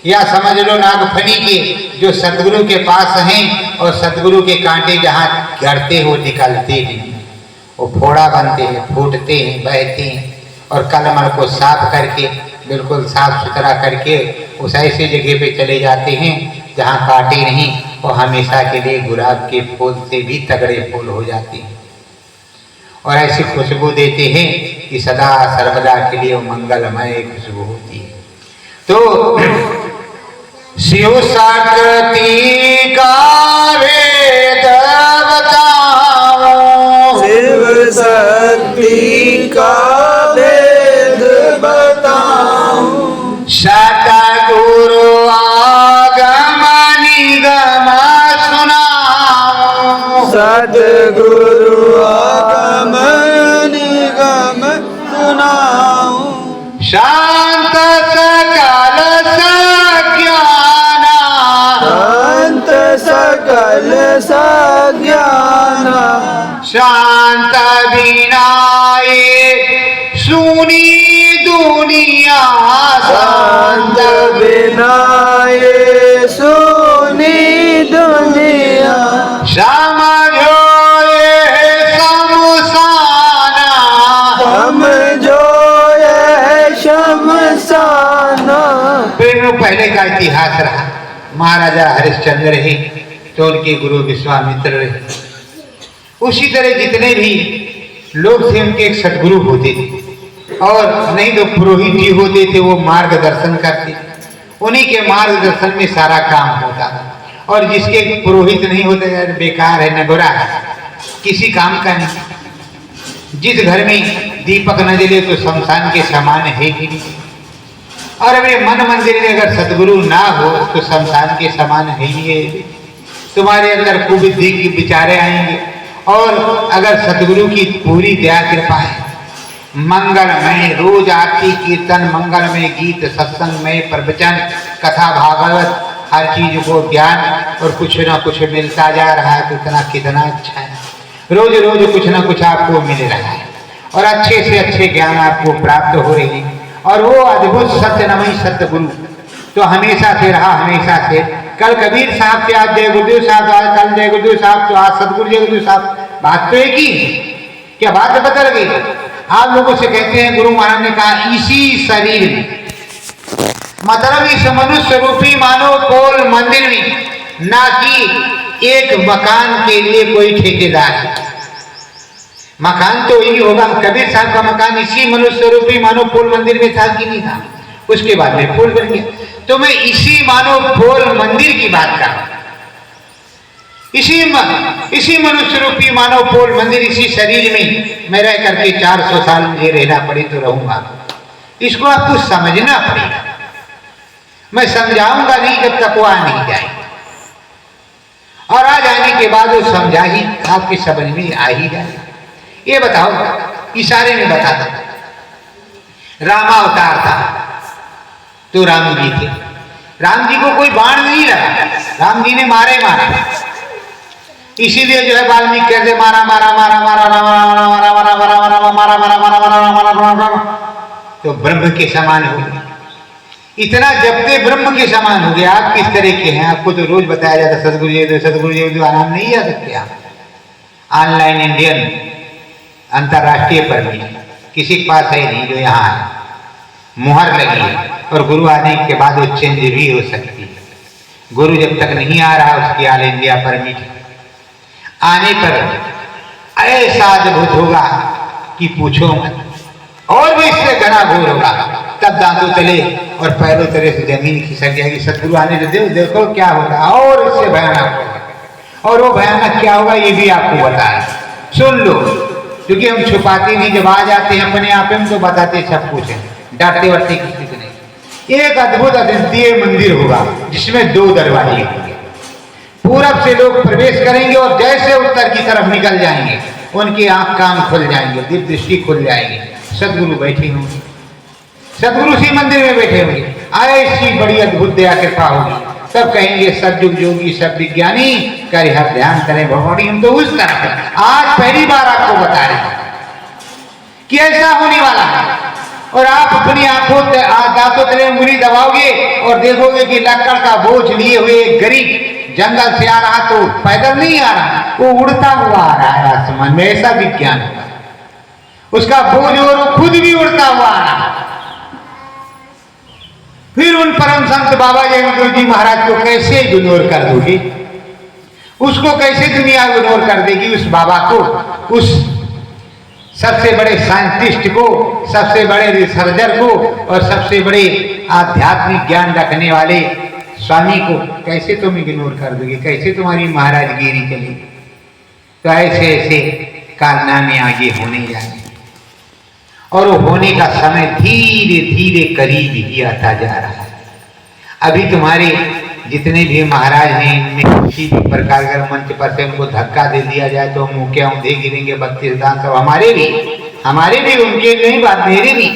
B: या समझ लो नागफनी के, जो सतगुरु के पास हैं। और सतगुरु के कांटे जहाँ गड़ते हो निकलते हैं, वो फोड़ा बनते हैं, फूटते हैं, बहते हैं। और कलमल को साफ करके, बिल्कुल साफ सुथरा करके उस ऐसे जगह पे चले जाते हैं जहाँ कांटे नहीं, और हमेशा के लिए गुलाब के फूल से भी तगड़े फूल हो जाते हैं और ऐसी खुशबू देते हैं कि सदा सर्वदा के लिए वो मंगलमय खुशबू होती है। तो शिव शक्ति का वेद बताओ,
A: शिव शक्ति का वेद बताओ,
B: सतगुरु आगम निगम सुनाओ,
A: सतगुरु आगम निगम सुनाओ,
B: शांत सकल सज्ञान,
A: शांत सकल सज्ञान,
B: शांत बिनाए सुनी दुनिया,
A: शांत बिनाए सुनी दुनिया,
B: समझो ये शमशाना,
A: समझो ये शमशाना।
B: प्रेम पहले का इतिहास रहा। महाराजा हरिश्चंद्र रहे तो उनके गुरु विश्वामित्र रहे। उसी तरह जितने भी लोग थे उनके एक सदगुरु होते थे, और नहीं तो पुरोहित जी होते थे, वो मार्गदर्शन करते, उन्हीं के मार्गदर्शन में सारा काम होता। और जिसके पुरोहित नहीं होते, बेकार है, नगोरा है, किसी काम का नहीं। जिस घर में दीपक न जले तो शमशान के समान है ही नहीं। और अपने मन मंदिर में अगर सदगुरु ना हो तो शमशान के समान है ही है। तुम्हारे अंदर कुबुद्धि की विचारे आएंगे। और अगर सदगुरु की पूरी दया कृपा है, मंगलमय रोज आरती कीर्तन, मंगलमय गीत, सत्संग में प्रवचन, कथा, भागवत, हर चीज को ज्ञान और कुछ ना कुछ मिलता जा रहा है, तो कितना अच्छा है। रोज रोज कुछ ना कुछ आपको मिल रहा है और अच्छे से अच्छे ज्ञान आपको प्राप्त हो रही है। और वो अद्भुत सत्यनमयी सतगुरु तो हमेशा से रहा, हमेशा से। कल कबीर साहब थे, आज जय गुरुदेव साहब, आज कल जय गुरुदेव साहब, तो आज सतगुरु जय गुरुदेव साहब। बात तो एक ही, क्या बात है पता लगी? आप लोगों से कहते हैं, गुरु महाराज ने कहा इसी शरीर में, मतलब इस मनुष्य रूपी मानव पोल मंदिर में, ना कि एक मकान के लिए कोई ठेकेदार है। मकान तो यही होगा, कबीर साहब का मकान इसी मनुष्य रूपी मानव पोल मंदिर में था कि नहीं था? उसके बाद में पोल बन गया। तो मैं इसी मानव पोल मंदिर की बात कर रहा हूं। इसी मनुष्य रूपी मानव पोल मंदिर, इसी शरीर में मैं रह करके 400 साल मुझे रहना पड़े तो रहूंगा। इसको आपको समझना पड़ेगा। मैं समझाऊंगा नहीं जब तक वो आ नहीं जाए, और आ जाने के बाद वो समझा ही आपकी समझ में आ ही जाए। ये बताओ, इशारे में बता दो, रामावतार था तो राम जी थे। राम जी को कोई बाण नहीं लगा, राम जी ने मारे मारा। इसीलिए जो है वाल्मीकि कहते मारा मारा मारा मारा मारा मारा मारा मारा मारा मारा मारा मारा मारा मारा मारा, तो ब्रह्म के समान हो गए। इतना जबते ब्रह्म के समान हो गए। आप किस तरह के हैं, आपको तो रोज बताया जाता सदगुरु जी नाम नहीं याद रखते आप। ऑनलाइन इंडियन अंतरराष्ट्रीय परमिट किसी के पास है नहीं जो यहाँ है, मुहर लगी है, और गुरु आने के बाद वो चेंज भी हो सकती है। गुरु जब तक नहीं आ रहा उसकी ऑल इंडिया परमिट आने पर ऐसा अद्भुत होगा कि पूछो मत, और भी इससे घना घोर होगा। तब दांतों तले और पैरों तले से जमीन खिसक जाएगी। सदगुरु आने तो देखो क्या होगा, और इससे भयानक होगा। और वो भयानक क्या होगा ये भी आपको बता रहे, सुन लो, क्योंकि हम छुपाते नहीं। जब आ जाते हैं अपने आप में तो बताते सब कुछ है, डांटते वरते किसी को नहीं। एक अद्भुत अद्वितीय मंदिर होगा जिसमें 2 दरवाजे होंगे। पूरब से लोग प्रवेश करेंगे और जैसे उत्तर की तरफ निकल जाएंगे उनकी आंख कान खुल जाएंगे, दिव्य दृष्टि खुल जाएंगे। सदगुरु बैठे होंगे, सदगुरु उसी मंदिर में बैठे होंगे। ऐसी बड़ी अद्भुत दया कृपा होगी। सब कहेंगे सदयुग योगी सब विज्ञानी करे हर ध्यान करें भगवानी। हम तो उस तरफ आज पहली बार आपको बता रहे हैं कि ऐसा होने वाला है। और आप अपनी आंखों दांतों तले उंगली दबाओगे और देखोगे कि लक्कड़ का बोझ लिए हुए एक गरीब जंगल से आ रहा, तो पैदल नहीं आ रहा, वो उड़ता हुआ आ रहा है आसमान में। ऐसा विज्ञान है उसका बोझ, और वो खुद भी उड़ता हुआ आ रहा है। फिर उन परम संत बाबा जयगुरु जी महाराज को कैसे इग्नोर कर दोगे? उसको कैसे दुनिया इग्नोर कर देगी? उस बाबा को, उस सबसे बड़े साइंटिस्ट को, सबसे बड़े रिसर्चर को, और सबसे बड़े आध्यात्मिक ज्ञान रखने वाले स्वामी को कैसे तुम इग्नोर कर दोगे? कैसे तुम्हारी महाराजगिरी चलेगी? तो ऐसे ऐसे कारनामे आगे होने जाएंगे, और वो होने का समय धीरे धीरे करीब ही आता जा रहा है। अभी तुम्हारे जितने भी महाराज हैं इनमें किसी भी प्रकार का मंच पर से उनको धक्का दे दिया जाए तो मुंह क्या औंधे गिरेंगे 32 दांत। सब हमारे भी उनके नहीं, बात मेरे भी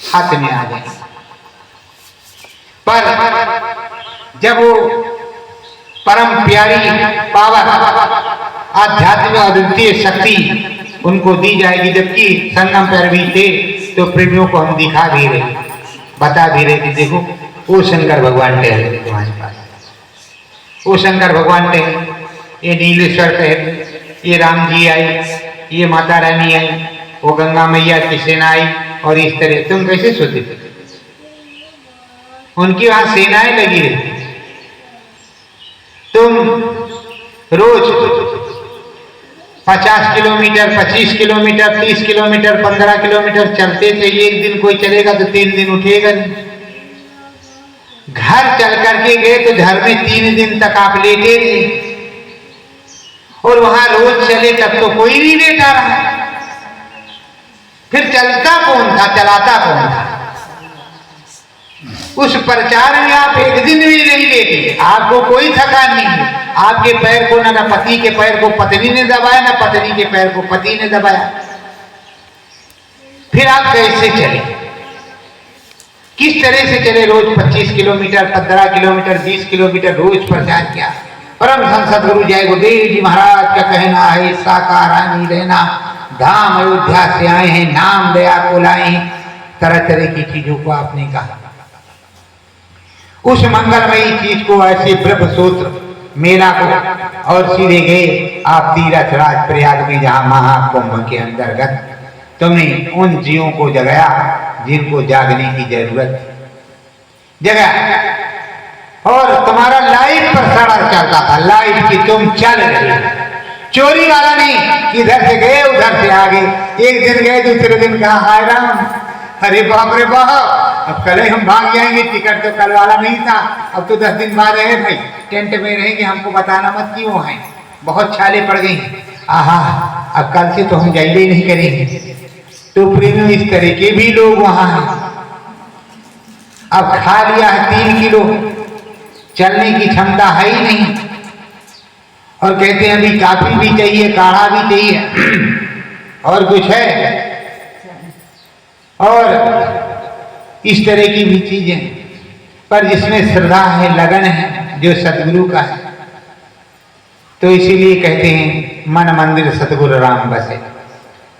B: हाथ में आ जाएंगे। पर जब वो परम प्यारी पावर आध्यात्मिक अद्वितीय शक्ति उनको दी जाएगी, जबकि संगम पर भी थे तो प्रेमियों को हम दिखा भी रहे, बता भी रहे कि देखो वो शंकर भगवान टहल तुम्हारे पास, वो शंकर भगवान टहल, ये नीलेश्वर टहल, ये राम जी आई, ये माता रानी आई, वो गंगा मैया की सेना आई। और इस तरह तुम कैसे सोते थे? उनकी वहां सेनाएं लगी रहती। तुम रोज 50 किलोमीटर, 25 किलोमीटर, 30 किलोमीटर, 15 किलोमीटर चलते थे। एक दिन कोई चलेगा तो 3 दिन उठेगा नहीं। घर चल करके गए तो घर में 3 दिन तक आप लेटे रहे, और वहां रोज चले तब तो कोई नहीं लेटा रहा। फिर चलता कौन था, चलाता कौन था? उस प्रचार में आप एक दिन भी नहीं लेटे, आपको कोई थकान नहीं है। आपके पैर को ना पति के पैर को पत्नी ने दबाया, ना पत्नी के पैर को पति ने दबाया। फिर आप कैसे चले, किस तरह से चले? रोज 25 किलोमीटर, 15 किलोमीटर, 20 किलोमीटर रोज प्रचार किया। परम संत गुरु जय गुरुदेव जी महाराज का कहना है, साकारानी रहना धाम अयोध्या से आए हैं, नाम दया को लाए हैं। तरह तरह की चीजों को आपने कहा। उस मंगलमयी चीज को ऐसे ब्रह्म सूत्र मेला को, और सीधे गए आप तीरथ राज प्रयाग में, जहां महाकुंभ के अंतर्गत तुमने उन जीवों को जगाया जिनको जागने की जरूरत जगा, और तुम्हारा लाइव प्रसारण चलता था, लाइव की तुम चल रहे, चोरी वाला नहीं। इधर से गए उधर से आ गए, एक दिन गए दूसरे दिन कहा हाय राम, अरे बाप रे बाप, अब कल ही हम भाग जाएंगे, टिकट तो कल वाला नहीं था, अब तो 10 दिन बाद है भाई, टेंट में रहेंगे, हमको बताना मत क्यों है, बहुत छाले पड़ गई। आहा, अब कल से तो हम जाइए ही नहीं करेंगे। तो प्रेमियों इस तरह के भी लोग वहां हैं। अब खा लिया है 3 किलो, चलने की क्षमता है ही नहीं, और कहते हैं अभी काफी भी चाहिए, काढ़ा भी चाहिए, और कुछ है, और इस तरह की भी चीजें। पर जिसमें श्रद्धा है, लगन है, जो सदगुरु का है, तो इसीलिए कहते हैं मन मंदिर सतगुरु राम बसे।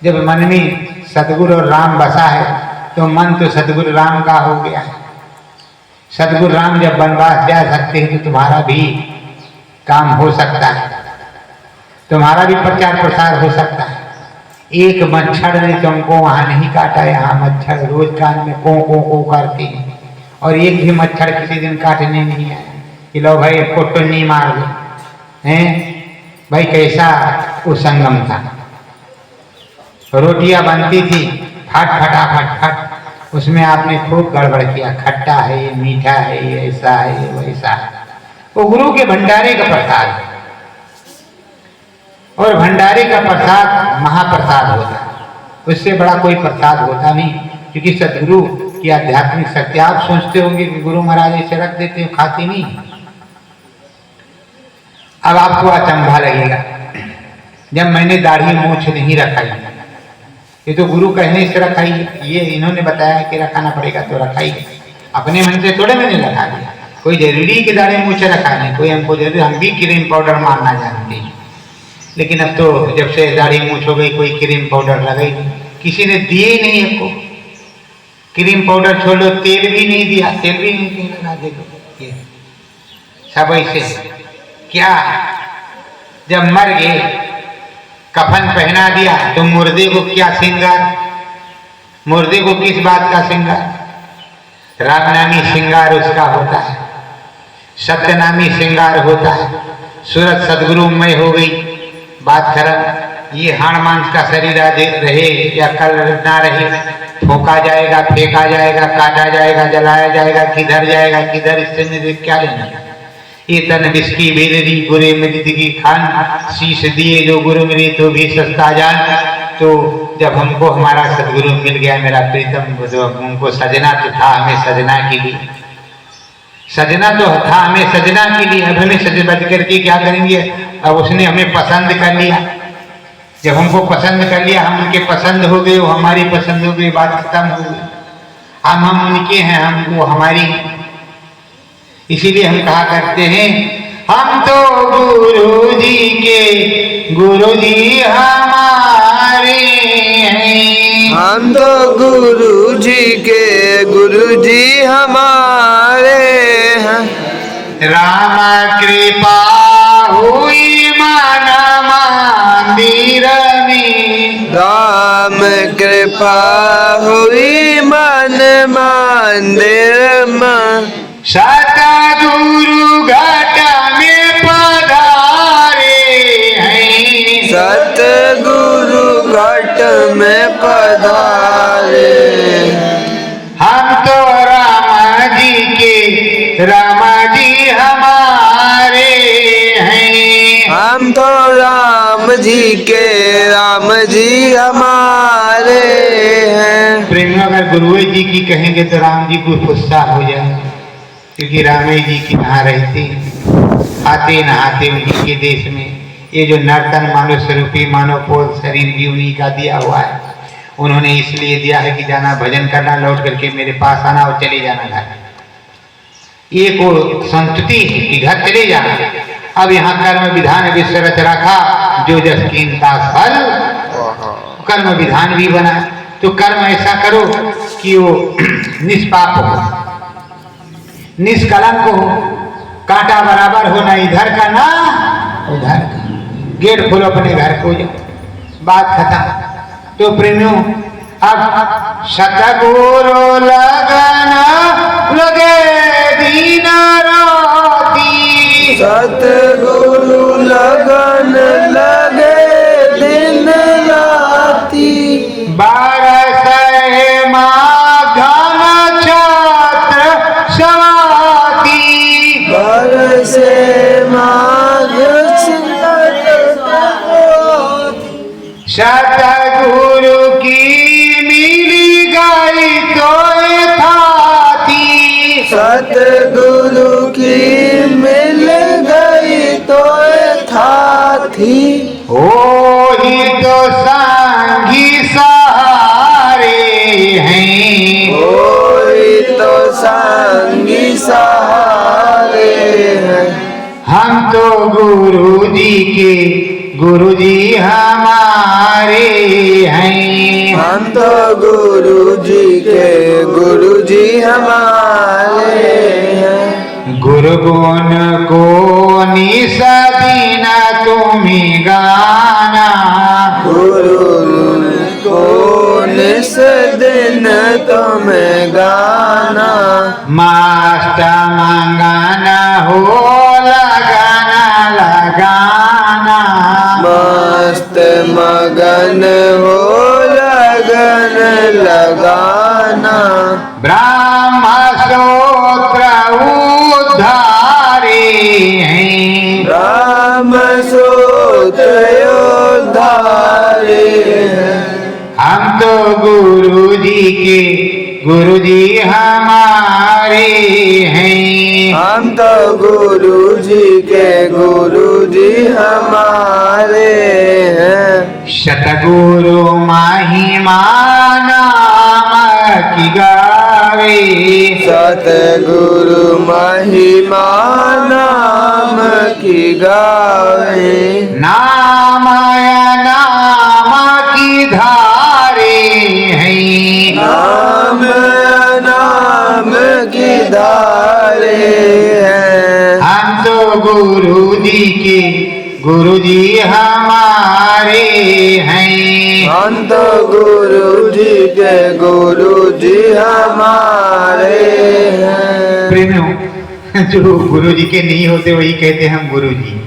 B: जब मन में सतगुरु और राम बसा है तो मन तो सतगुरु राम का हो गया है। सतगुरु राम जब वनवास जा सकते हैं तो तुम्हारा भी काम हो सकता है, तुम्हारा भी प्रचार प्रसार हो सकता है। एक मच्छर ने तुमको वहां नहीं काटा, यहाँ मच्छर रोज कान में को करते हैं, और एक भी मच्छर किसी दिन काटने नहीं आया कि लो भाई इसको टुन्नी मार दो हैं। भाई कैसा वो संगम था, रोटियां बनती थी फट फटाफट, उसमें आपने खूब गड़बड़ किया, खट्टा है ये, मीठा है ये, ऐसा है ये, वैसा है। वो गुरु के भंडारे का प्रसाद है, और भंडारे का प्रसाद महाप्रसाद होता है, उससे बड़ा कोई प्रसाद होता नहीं। क्योंकि सदगुरु की आध्यात्मिक शक्ति, आप सोचते होंगे कि गुरु महाराज ऐसे रख देते हैं, खाती नहीं। अब आपको अचंभा लगेगा, जब मैंने दाढ़ी मूछ नहीं रखाई, ये तो गुरु कहने से रखाई, ये इन्होंने बताया कि रखाना पड़ेगा तो रखाई, अपने मन से थोड़े मैंने रखा दिया। कोई जरूरी कि दाढ़ी मूछ रखा नहीं, कोई हमको जरूरी, हम भी क्रीम पाउडर मारना जानते हैं, लेकिन अब तो जब से दाढ़ी मूछ हो गई कोई क्रीम पाउडर लगाई, किसी ने दिए ही नहीं हमको। क्रीम पाउडर छोड़ लो, तेल भी नहीं दिया, तेल भी नहीं लगा, देखो ये सब ऐसे क्या। जब मर गए कफन पहना दिया तो मुर्दे को क्या श्रृंगार, मुर्दे को किस बात का श्रृंगार? रामनामी श्रृंगार उसका होता है, सत्यनामी श्रृंगार होता है। सूरत सदगुरुमय हो गई, बात खत्म। ये हाड़ मांस का शरीर आज रहे या कल ना रहे, ठोका जाएगा, फेंका जाएगा, काटा जाएगा, जलाया जाएगा, किधर जाएगा किधर, इससे मेरे क्या लेना। ये तन बिस्की बेलरी गुरे मेरी दिगी खान, शीश दिए जो गुरु मेरी तो भी सस्ता जान। तो जब हमको हमारा सदगुरु मिल गया, मेरा प्रीतम, उनको सजना तो था हमें सजना के लिए, सजना तो था हमें सजना के लिए। अब हमें सज बज करके क्या करेंगे? अब उसने हमें पसंद कर लिया, जब हमको पसंद कर लिया, हम उनके पसंद हो गए, वो हमारी पसंद हो गई, बात खत्म हो गई। हम उनके हैं, हमको हमारी। इसीलिए हम कहा करते हैं, हम तो गुरु जी के, गुरु जी हमारे हैं।
A: हम तो गुरु जी के, गुरु जी हमारे हैं।
B: राम कृपा हुई मन मंदिर में,
A: राम कृपा हुई मन मंदिर में।
B: सतगुरु घट में पधारे हैं,
A: सतगुरु घट में पधारे।
B: हम तो राम जी के, राम जी हमारे हैं।
A: हम तो राम जी के, राम जी हमारे हैं।
B: प्रेम अगर गुरु जी की कहेंगे तो राम जी को गुस्सा हो जाए, क्योंकि रामे जी की वहाँ रहते, आते नहाते उन्हीं के देश में। ये जो नर्तन मानव स्वरूपी मानव पोल शरीर भी उन्हीं का दिया हुआ है। उन्होंने इसलिए दिया है कि जाना भजन करना, लौट करके मेरे पास आना और चले जाना घर। ये को संतुति है कि घर चले जाना। अब यहाँ कर्म विधान विश्वरच रखा, जो जस कीमता फल, कर्म विधान भी बना। तो कर्म ऐसा करो कि वो निष्पाप हो, निष्कलंक हो, कांटा बराबर हो, ना इधर का ना उधर का। गेट खोलो अपने घर को, जाओ, बात खत्म। तो प्रेमियों, अब सतगुरु लगन लगे दीन राती,
A: सतगुरु लगन लगे दिन राती।
B: बरस माघन सतगुरु की मिली गई तो था थी,
A: सतगुरु की मिल गई तो था थी,
B: वही तो संगी सहारे हैं,
A: वही तो संगी सहारे हैं।
B: हम तो गुरु जी के गुरु जी हमारे हैं,
A: हम तो गुरु जी के गुरु जी हमारे हैं।
B: गुरु गुण को निसदीन तुम्हें गाना,
A: गुरु को निस दिन तुम्हें गाना,
B: मस्त मंगाना हो लगाना लगाना,
A: मस्त मगन हो लगन लगाना,
B: ब्रह्म सूत्र उद्धारे हैं,
A: राम सूत्र उद्धारे हैं।
B: हम तो गुरु जी के गुरु जी हमारे हैं,
A: हम तो गुरु जी के गुरु जी हमारे हैं।
B: सतगुरु महिमा नाम की गावे,
A: सतगुरु महिमा नाम की गावे,
B: नाम की धारे हैं,
A: नाम नाम की धारे हैं।
B: हम तो गुरु जी के गुरु जी हमारे हैं,
A: हम तो गुरु जी के गुरु जी हमारे हैं।
B: प्रेमियों, जो गुरु जी के नहीं होते वही कहते हम गुरु जी,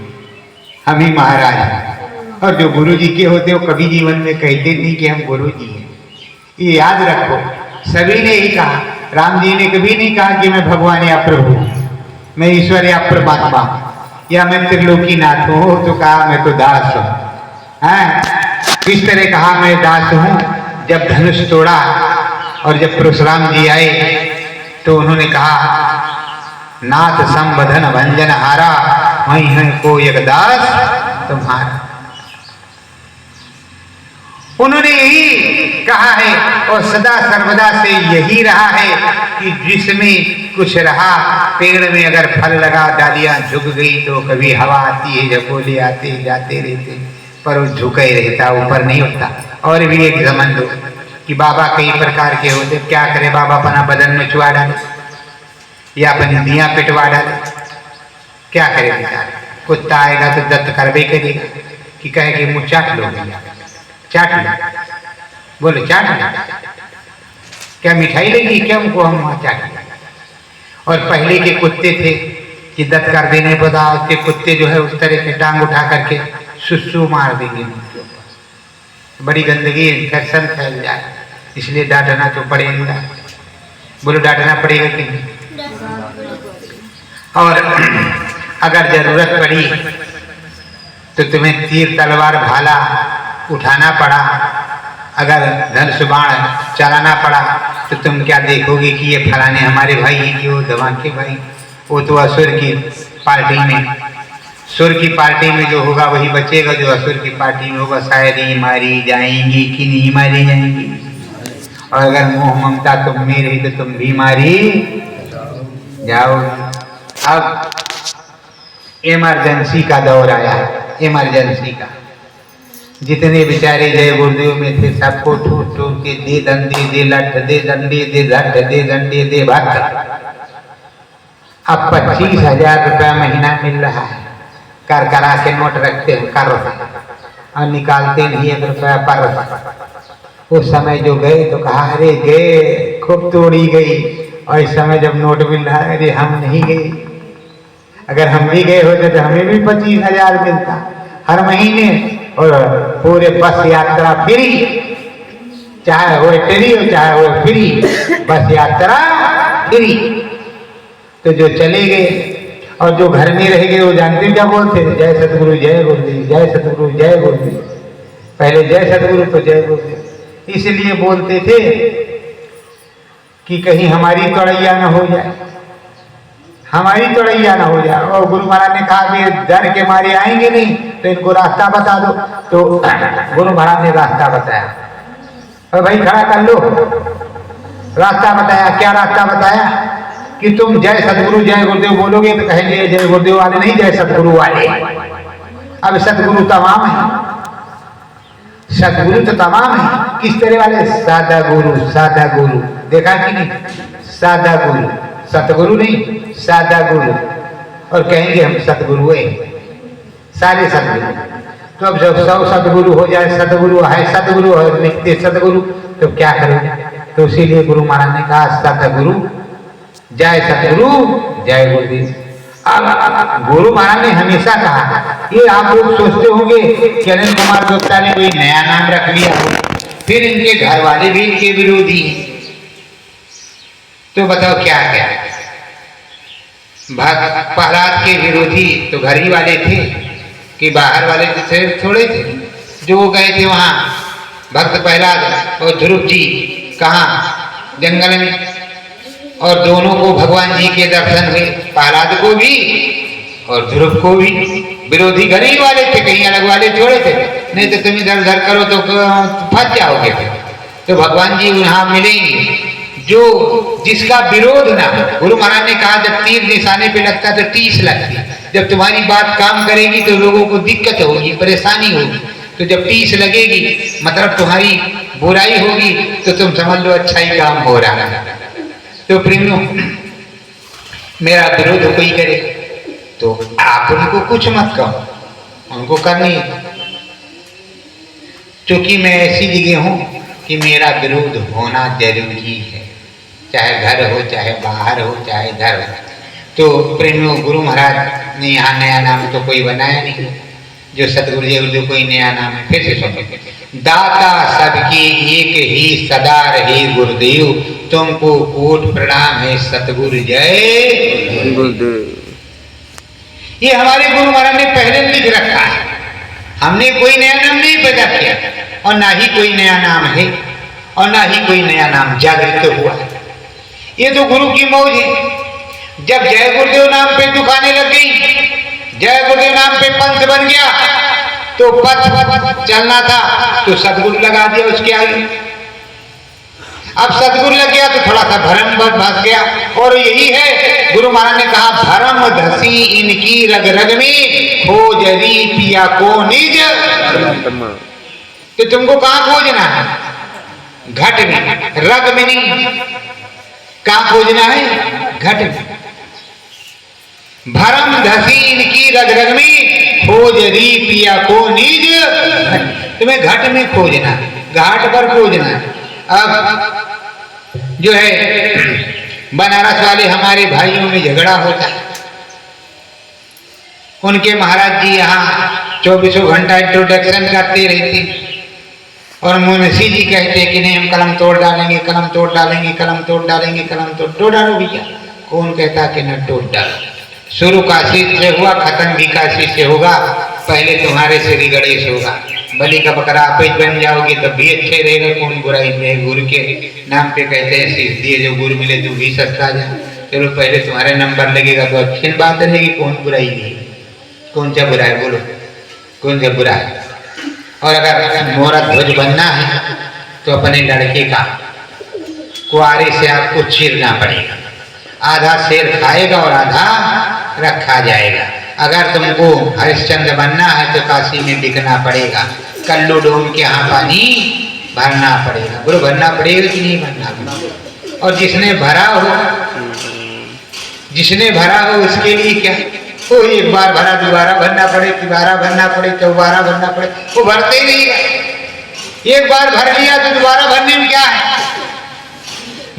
B: हम ही महाराज हैं। और जो गुरु जी के होते वो कभी जीवन में कहते नहीं कि हम गुरु जी हैं। ये याद रखो, सभी ने ही कहा, राम जी ने कभी नहीं कहा कि मैं भगवान या प्रभु, मैं ईश्वर या परमात्मा या मैं त्रिलोकीनाथ हूँ, तो कहा मैं तो दास हूँ। किस तरह कहा मैं दास हूँ? जब धनुष तोड़ा और जब परशुराम जी आए तो उन्होंने कहा नाथ संबधन भंजन हारा, वही है को एक दास तुम्हारा। उन्होंने यही कहा है और सदा सर्वदा से यही रहा है कि जिसमें कुछ रहा, पेड़ में अगर फल लगा, डालियां झुक गई तो कभी हवा आती है, झकोले आते जाते रहते, पर वो झुका ही रहता, ऊपर नहीं उठता। और भी एक जमन दो कि बाबा कई प्रकार के होते, क्या करे बाबा, अपना बदन में चुआ डाले या अपनी दियां पिटवा डाले, क्या करे बेचारा। कुत्ता आएगा तो दत्त करबे करेगा कि कहे कि मुँह चाट लो भैया, चाट लो, बोले चाट लो, क्या मिठाई लगी क्या हमको, हम चाट लो। और पहले के कुत्ते थे कि दत्त कर देने पर के कुत्ते जो है उस तरह के टांग उठा करके सुसु मार देंगे उनके ऊपर, बड़ी गंदगी इन्फेक्शन फैल जाए, इसलिए डांटना तो पड़ेगा। बोलो डांटना पड़ेगा कि नहीं? और अगर जरूरत पड़ी तो तुम्हें तीर तलवार भाला उठाना पड़ा, अगर धनुष बाण चलाना पड़ा, तो तुम क्या देखोगे कि ये फलाने हमारे भाई हैं कि वो धमाके भाई। वो तो असुर की पार्टी में, सुर की पार्टी में जो होगा वही बचेगा, जो असुर की पार्टी में होगा शायद ही मारी जाएंगी कि नहीं मारी जाएंगी। और अगर मोह ममता तुम में रही तो तुम भी मारी जाओ। अब इमरजेंसी का दौर आया, इमरजेंसी का। जितने बेचारे जय गुरुदेव में थे सबको ठूट ठूट के दे दंडे, दे लठ, दे डंडे, दे झट, दे डंडे, दे भट। अब 25,000 रुपया महीना मिल रहा है, कर करा के नोट रखते हैं कर और निकालते नहीं 1 रुपया पर। उस समय जो गए तो कहा अरे गए, खूब तोड़ी गई। और इस समय जब नोट मिल रहा है, अरे हम नहीं गए, अगर हम भी गए होते तो हमें भी 25,000 मिलता हर महीने, और पूरे बस यात्रा फ्री, चाहे वो ट्री हो चाहे वो फ्री, बस यात्रा फ्री। तो जो चले गए और जो घर में रह गए वो जानते क्या बोलते, जय सतगुरु जय गुरुदेव, जय सतगुरु जय गुरुदेव। पहले जय सतगुरु तो जय गुरुदेव। इसलिए बोलते थे कि कहीं हमारी तोड़ैया न हो जाए, हमारी तोड़ैया न हो जाए। और गुरु महाराज ने कहा कि डर के मारे आएंगे नहीं तो इनको रास्ता बता दो। तो गुरु महाराज ने रास्ता बताया, और भाई खड़ा कर लो। रास्ता बताया, क्या रास्ता बताया कि तुम जय सतगुरु जय गुरुदेव बोलोगे तो कहेंगे जय गुरुदेव वाले नहीं, जय सतगुरु वाले। अब सतगुरु तमाम है, सतगुरु तो तमाम है। किस तरह वाले? सादा गुरु, सादा गुरु। देखा कि नहीं? सादा गुरु, सतगुरु नहीं, सादा गुरु। और कहेंगे हम सतगुरु है, सारे सतगुरु। तो अब जब 100 सतगुरु हो जाए, सतगुरु है सतगुरु और लिखते सतगुरु, तो क्या करें? तो इसीलिए गुरु महाराज ने कहा सतगुरु जय सतगुरु जय गुरुदेव। अब गुरु महाराज ने हमेशा कहा, ये आप लोग सोचते होंगे कि अनिल कुमार गुप्ता ने कोई नया नाम रख लिया, फिर इनके घर वाले भी इनके विरोधी हैं, तो बताओ क्या क्या? प्रहलाद के विरोधी तो घर ही वाले थे कि बाहर वाले थे थोड़े थे। जो वो गए थे वहां भक्त प्रहलाद और ध्रुव जी कहाँ जंगल में, और दोनों को भगवान जी के दर्शन हुए, प्रहलाद को भी और ध्रुव को भी। विरोधी घर ही वाले थे, कहीं अलग वाले थोड़े थे। नहीं तो तुम इधर उधर करो तो फंस जाओगे। तो भगवान जी वहां मिलेंगे जो जिसका विरोध ना हो। गुरु महाराज ने कहा जब तीर निशाने पे लगता तो 30 लगती, जब तुम्हारी बात काम करेगी तो लोगों को दिक्कत होगी, परेशानी होगी। तो जब 30 लगेगी मतलब तुम्हारी बुराई होगी, तो तुम समझ लो अच्छा ही काम हो रहा है। तो प्रेमियों, मेरा विरोध कोई करे तो आप उनको कुछ मत कहो, उनको करनी। क्योंकि मैं ऐसी जगह हूं कि मेरा विरोध होना जरूरी है, चाहे घर हो, चाहे बाहर हो, चाहे घर हो। तो प्रेमियों, गुरु महाराज ने यहाँ नया नाम तो कोई बनाया नहीं, जो सतगुरु जी जो कोई नया नाम है। फिर से सुनो, दाता सबके एक ही सदा रहे गुरुदेव, तुमको कोट प्रणाम है सतगुरु जय गुरुदेव। ये हमारे गुरु महाराज ने पहले लिख रखा है, हमने कोई नया नाम नहीं पैदा किया, और ना ही कोई नया नाम है, और ना ही कोई नया नाम जागृत हुआ। ये तो गुरु की मौज है। जब जय गुरुदेव नाम पे दुकानें लग गई, जय गुरुदेव नाम पे पंथ बन गया, तो पथ चलना था तो सतगुरु लगा दिया उसके आगे। अब सतगुरु लग गया तो थोड़ा सा भरम फंस गया। और यही है, गुरु महाराज ने कहा भरम धसी इनकी रग रग में, खोजरी पिया को निज। तो तुमको कहां खोजना है? घट में, रग में नहीं। कहां खोजना है? घट में। भरम धसी इनकी रग रग में, खोजरी पिया को निज। तुम्हें घट में खोजना, घाट पर खोजना। अब जो है बनारस वाले हमारे भाइयों में झगड़ा होता है, उनके महाराज जी यहाँ 24 घंटा इंट्रोडक्शन करते रहते, और मुंशी जी कहते कि नहीं हम कलम तोड़ डालेंगे, कलम तोड़ डालेंगे, कलम तोड़ डालेंगे, कलम तोड़ डालो भैया। कौन कहता कि न तोड़ डालो? शुरू काशी से हुआ, खत्म भी काशी से होगा। पहले तुम्हारे श्री गणेश होगा। बलि का बकरा आप बन जाओगे तब भी अच्छे रहेगा, कौन बुराई है। गुरु के नाम पे कहते हैं शीश दिए जो गुरु मिले तू भी सस्ता जा। चलो पहले तुम्हारे नंबर लगेगा तो अच्छी बात रहेगी, कौन बुराई नहीं। कौन सा बुरा है बोलो, कौन सा बुरा है? और अगर मोरा ध्वज बनना है तो अपने लड़के का कुआरे से आपको चीरना पड़ेगा। आधा शेर खाएगा और आधा रखा जाएगा। अगर तुमको हरिश्चंद्र बनना है तो काशी में बिकना पड़ेगा, कल्लू डोम के यहाँ पानी भरना पड़ेगा। गुरु भरना पड़ेगा कि नहीं भरना पड़ेगा? और जिसने भरा हो उसके लिए क्या? वो एक बार भरा दोबारा भरना पड़े, दोबारा भरना पड़े, चौबारा भरना पड़े, वो भरते ही नहीं। एक बार भर लिया तो दोबारा भरने में क्या है?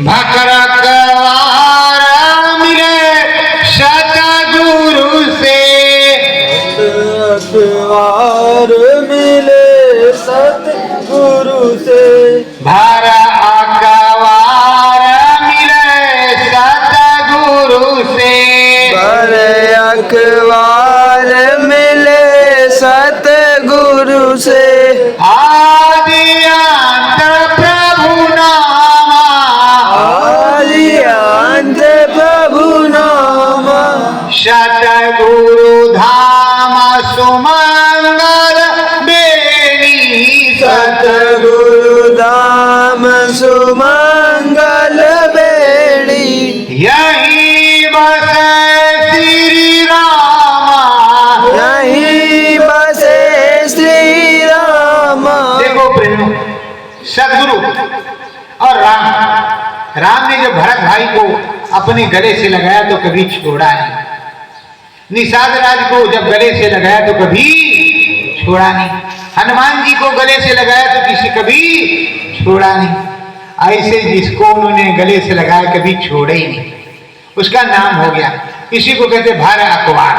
B: भकरा कवारा मिले सतगुरु से,
A: द्वार मिले सतगुरु से।
B: भरा अकवार मिले सतगुरु से,
A: भरे अखबार मिले सतगुरु से।
B: सतगुरु धाम सुमंगल बेणी
A: सतगुरु धाम सुमंगल बेणी
B: यही बसे श्री रामा
A: यहीं बसे श्री राम।
B: देखो प्रेम, सदगुरु और राम ने जब भरत भाई को अपने गले से लगाया तो कभी छोड़ा नहीं। निषाद राज को जब गले से लगाया तो कभी छोड़ा नहीं। हनुमान जी को गले से लगाया तो किसी कभी छोड़ा नहीं। ऐसे जिसको उन्होंने गले से लगाया कभी छोड़े ही नहीं, उसका नाम हो गया। इसी को कहते भार अखबार,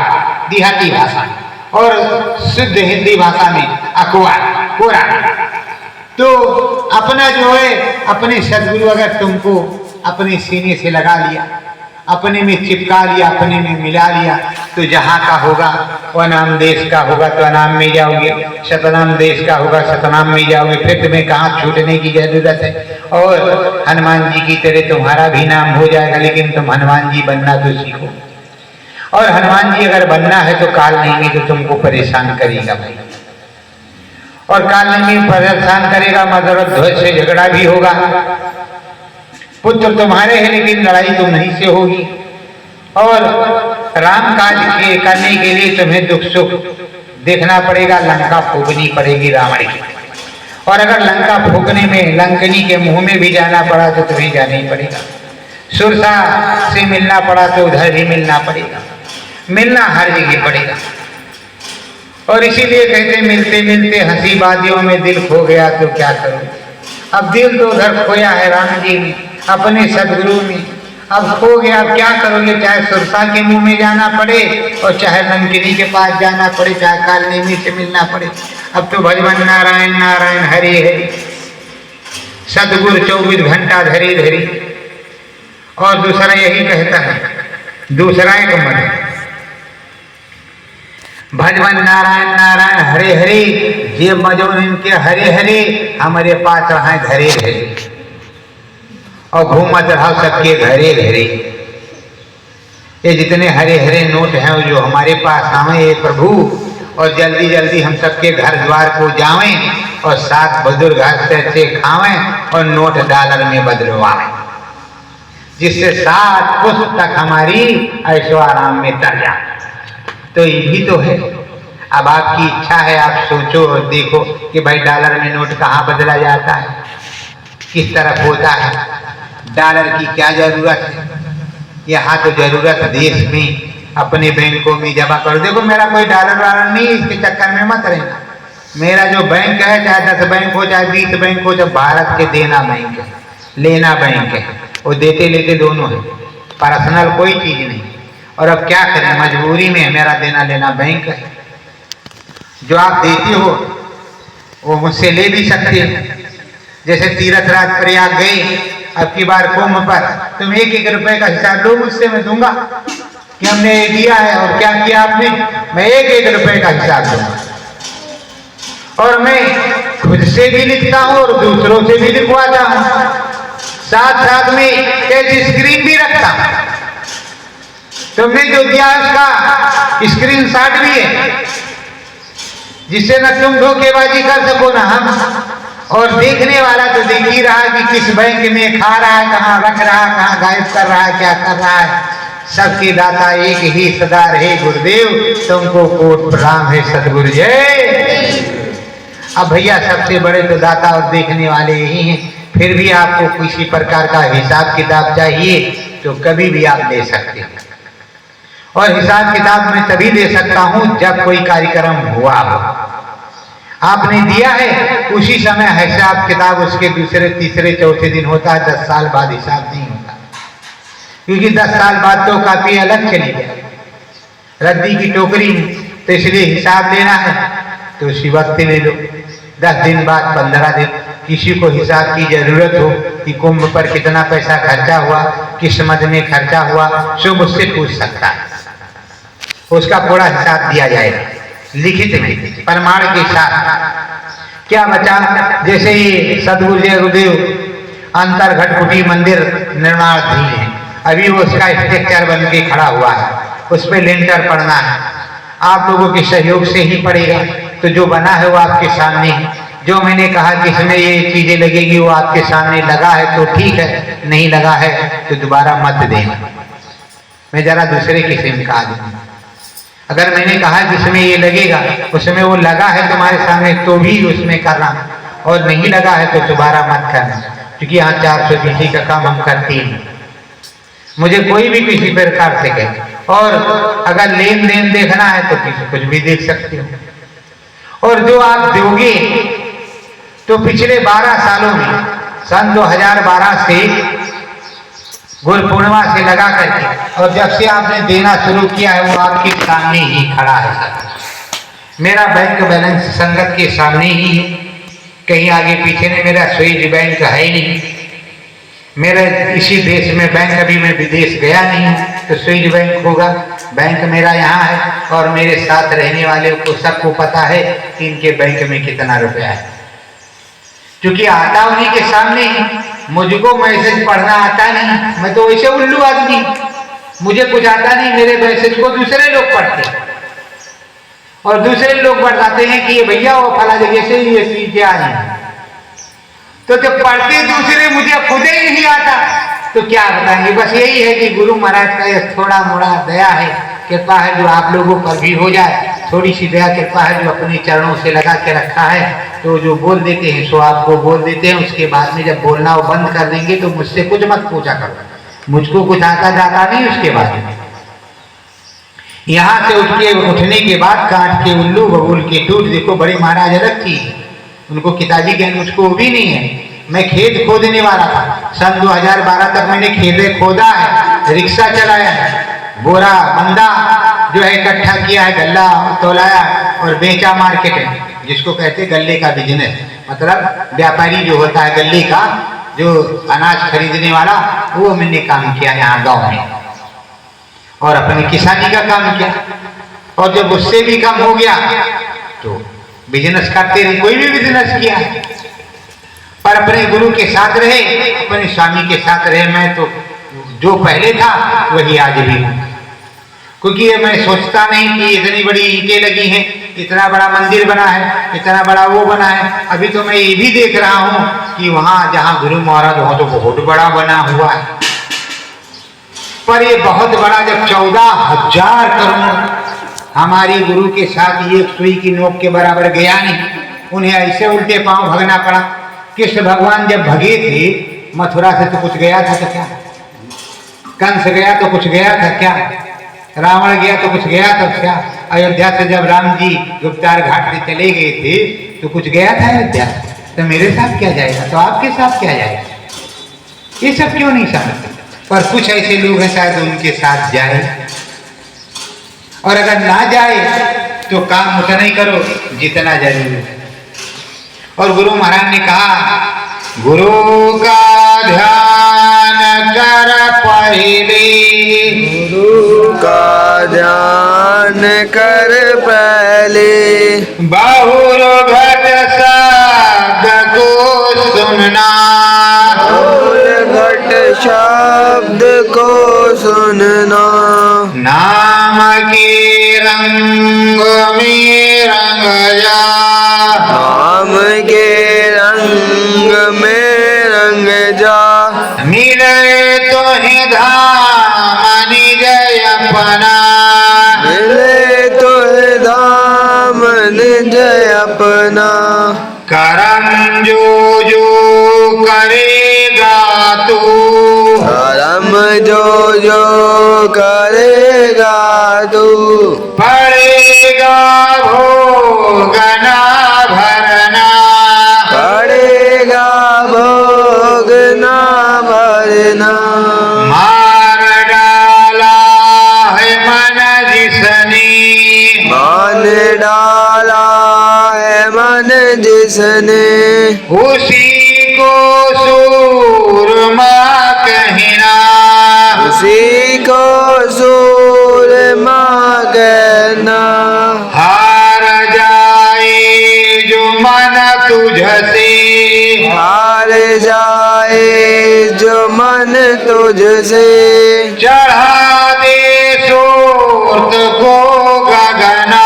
B: देहाती भाषा, और शुद्ध हिंदी भाषा में अखबार कोरा। तो अपना जो है अपने सदगुरु अगर तुमको अपने सीने से लगा लिया, अपने में चिपका लिया, अपने में मिला लिया, तो जहाँ का होगा वह नाम देश का होगा तो अनाम में जाओगे, शतनाम देश का होगा शतनाम में जाओगे। फिर तुम्हें कहाँ छूटने की जरूरत है। और हनुमान जी की तरह तुम्हारा भी नाम हो जाएगा, लेकिन तुम हनुमान जी बनना तो सीखो। और हनुमान जी अगर बनना है तो काल नहीं तो तुमको परेशान करेगा भाई। और काल नहीं परेशान करेगा मतलब ध्वज से झगड़ा भी होगा। पुत्र तुम्हारे हैं लेकिन लड़ाई तुम नहीं से होगी। और राम काज के करने के लिए तुम्हें दुख सुख देखना पड़ेगा, लंका फूकनी पड़ेगी रावण की। और अगर लंका फूकने में लंकनी के मुंह में भी जाना पड़ा तो तुम्हें जाना ही पड़ेगा। सुरसा से मिलना पड़ा तो उधर भी मिलना पड़ेगा, मिलना हर जगह पड़ेगा। और इसीलिए कहते मिलते मिलते हंसी बादियों में दिल खो गया तो क्या करूं। अब दिल तो उधर खोया है राम जी ने, अपने सदगुरु में। अब खो गया, अब क्या करोगे। चाहे सुरसा के मुंह में जाना पड़े और चाहे लंकिनी के पास जाना पड़े, चाहे कालनेमी से मिलना पड़े। अब तो भजवन नारायण नारायण हरि हरि, सदगुरु 24 घंटा धरी धरी। और दूसरा यही कहता है, दूसरा एक मत भजवन नारायण नारायण हरे हरे, ये मजो इनके हरे हरे हमारे पास रहा घरे घरे। और घूमत रहा सबके घरे घरे। ये जितने हरे हरे नोट हैं जो हमारे पास आवे प्रभु, और जल्दी जल्दी हम सबके घर द्वार को जावें और सात बुजुर्ग घर से खावें और नोट डॉलर में बदलवाएं, जिससे 7 पुष्प तक हमारी ऐशोआराम में तर जाए। तो ये भी तो है। अब आपकी इच्छा है, आप सोचो और देखो कि भाई डॉलर में नोट कहाँ बदला जाता है, किस तरफ होता है, डॉलर की क्या जरूरत है। यहाँ तो जरूरत देश में अपने बैंकों में जमा करो। देखो मेरा कोई डॉलर नहीं, इसके चक्कर में मत रहना। मेरा जो बैंक है, चाहे 10 बैंक हो चाहे 20 बैंक हो, जब भारत के देना बैंक है, लेना बैंक है, वो देते लेते दोनों है, पर्सनल कोई चीज नहीं। और अब क्या करें, मजबूरी में मेरा देना लेना बैंक है। जो आप देते हो वो मुझसे ले भी सकते हैं। जैसे तीर्थराज प्रयाग गए, अब की बार कुंभ पर तुम 1-1 रुपए का हिसाब लो मुझसे, मैं दूंगा कि हमने दिया है और क्या किया आपने। मैं 1-1 रुपए का हिसाब दूंगा। और मैं खुद से भी लिखता हूँ और दूसरों से भी लिखवाता हूँ, साथ साथ में टच स्क्रीन भी रखता हूँ। तुमने जो दिया उसका स्क्रीनशॉट भी है, जिससे न तुम धोखेबाजी कर सको ना हम। और देखने वाला तो देख ही रहा कि किस बैंक में खा रहा है, कहाँ रख रहा है, कहाँ गायब कर रहा है, क्या कर रहा है। सबके दाता एक ही सदा रहे गुरुदेव, तुमको कोट प्रणाम है सतगुरु जय। अब भैया सबसे बड़े तो दाता और देखने वाले यही हैं। फिर भी आपको किसी प्रकार का हिसाब किताब चाहिए तो कभी भी आप दे सकते हैं। और हिसाब किताब मैं तभी दे सकता हूं जब कोई कार्यक्रम हुआ हो। आपने दिया है उसी समय हिसाब किताब उसके दूसरे तीसरे चौथे दिन होता है। 10 साल बाद हिसाब नहीं होता, क्योंकि 10 साल बाद तो काफी अलग चली गई रद्दी की टोकरी में। तो इसलिए हिसाब लेना है तो उसी वक्त ले लो। 10 दिन बाद 15 दिन किसी को हिसाब की जरूरत हो कि कुंभ पर कितना पैसा खर्चा हुआ, किस मद में खर्चा हुआ, सो मुझसे पूछ सकता है। उसका पूरा हिसाब दिया जाएगा लिखित में प्रमाण के साथ। क्या बचा, जैसे ये सदगुरु जय गुरुदेव अंतर घटपुटी मंदिर निर्माणाधीन है, अभी वो उसका स्ट्रक्चर बन के खड़ा हुआ है। उस पर लेंटर पड़ना है, आप लोगों के सहयोग से ही पड़ेगा। तो जो बना है वो आपके सामने है। जो मैंने कहा कि इसमें ये चीजें लगेगी वो आपके सामने लगा है तो ठीक है, नहीं लगा है तो दोबारा मत देना। मैं जरा दूसरे किस्म का आदमी, अगर मैंने कहा कि इसमें ये लगेगा, उसमें वो लगा है तुम्हारे सामने तो भी उसमें करना, और नहीं लगा है तो दोबारा मत करना, क्योंकि यहाँ 420 का काम हम करते ही नहीं। मुझे कोई भी किसी प्रकार से कहे, और अगर लेन देन देखना है तो किसी कुछ भी देख सकते हो। और जो आप दोगे तो पिछले 12 सालों में सन 2012 से गुरु पूर्णिमा से लगा करके, और जब से आपने देना शुरू किया है वो आपके सामने ही खड़ा है सर। मेरा बैंक बैलेंस संगत के सामने ही है, कहीं आगे पीछे नहीं। मेरा स्विच बैंक है नहीं, मेरे इसी देश में बैंक, अभी मैं विदेश गया नहीं तो स्विच बैंक होगा। बैंक मेरा यहाँ है, और मेरे साथ रहने वाले को सबको पता है कि इनके बैंक में कितना रुपया है, क्योंकि आता उन्हीं के सामने ही। मुझको मैसेज पढ़ना आता नहीं, मैं तो वैसे उल्लू आदमी, मुझे कुछ आता नहीं। मेरे मैसेज को दूसरे लोग पढ़ते और दूसरे लोग बताते हैं कि ये भैया वो फला जगह से ये चीजें आ रही हैं। तो जब पढ़ते दूसरे, मुझे खुद ही नहीं आता तो क्या बताएंगे। बस यही है कि गुरु महाराज का ये थोड़ा मोड़ा दया है, कृपा है जो आप लोगों पर भी हो जाए। थोड़ी सी दया कृपा है जो अपने चरणों से लगा के रखा है, तो जो बोल देते हैं सो आपको बोल देते हैं। उसके बाद में जब बोलना वो बंद कर देंगे तो मुझसे कुछ मत पूछा करो, मुझको कुछ आता जाता नहीं। उसके बाद यहाँ से उठने के बाद काट के उल्लू बबूल के टूट, देखो बड़े महाराज अलग थी, उनको किताबी ज्ञान मुझको भी नहीं है। मैं खेत खोदने वाला था, सन 2012 तक मैंने खेत खोदा है, रिक्शा चलाया है, बोरा बंदा जो है इकट्ठा किया है, गल्ला तोलाया और बेचा मार्केट में, जिसको कहते हैं गल्ले का बिजनेस। मतलब व्यापारी जो होता है गल्ले का, जो अनाज खरीदने वाला, वो मैंने काम किया यहाँ गाँव में, और अपनी किसानी का काम किया। और जब उससे भी कम हो गया तो बिजनेस करते रहे, कोई भी बिजनेस किया, पर अपने गुरु के साथ रहे, अपने स्वामी के साथ रहे। मैं तो जो पहले था वही आज भी हूँ, क्योंकि ये मैं सोचता नहीं कि इतनी बड़ी ईंटें लगी हैं, इतना बड़ा मंदिर बना है, इतना बड़ा वो बना है। अभी तो मैं ये भी देख रहा हूँ कि वहां जहाँ गुरु महाराज हो तो बहुत बड़ा बना हुआ है, पर ये बहुत बड़ा जब 14,000 करोड़ हमारी गुरु के साथ एक सुई की नोक के बराबर गया नहीं। उन्हें ऐसे उल्टे पांव भगना पड़ा। कृष्ण भगवान जब भगे थे मथुरा से तो कुछ गया था तो क्या, कंस गया तो कुछ गया था क्या, रावण गया तो कुछ गया था क्या। अयोध्या से जब राम जी गुप्तार घाट से चले गए थे तो कुछ गया था अयोध्या, तो मेरे साथ क्या जाएगा, तो आपके साथ क्या जाएगा। ये सब क्यों नहीं समझते, पर कुछ ऐसे लोग हैं शायद उनके साथ जाए, और अगर ना जाए तो काम उतना ही करो जितना जरूरी है। और गुरु महाराज ने कहा, गुरु का ध्यान कर पहले,
A: गुरु का ध्यान कर पहले,
B: बहुर घट शब्द को सुनना,
A: बहुर घट शब्द को सुनना,
B: नाम के रंग में रंग जा,
A: नाम के रंग में रंग जा,
B: मिले तो ही धाम निज अपना,
A: मिले तो धाम निज अपना,
B: करम जो जो करेगा तू,
A: करम जो जो करेगा तू,
B: पड़ेगा भोगना भरना,
A: पड़ेगा भोग ना भरना,
B: मार डाला है मन जिसने,
A: मान डाला है मन जिसने,
B: उसी को सूरमा कहना,
A: उसी को सूरमा कहना,
B: हार जाए जो मन तुझसे,
A: हार जाए जो मन तुझसे,
B: चढ़ा दे सो सूत को गगना,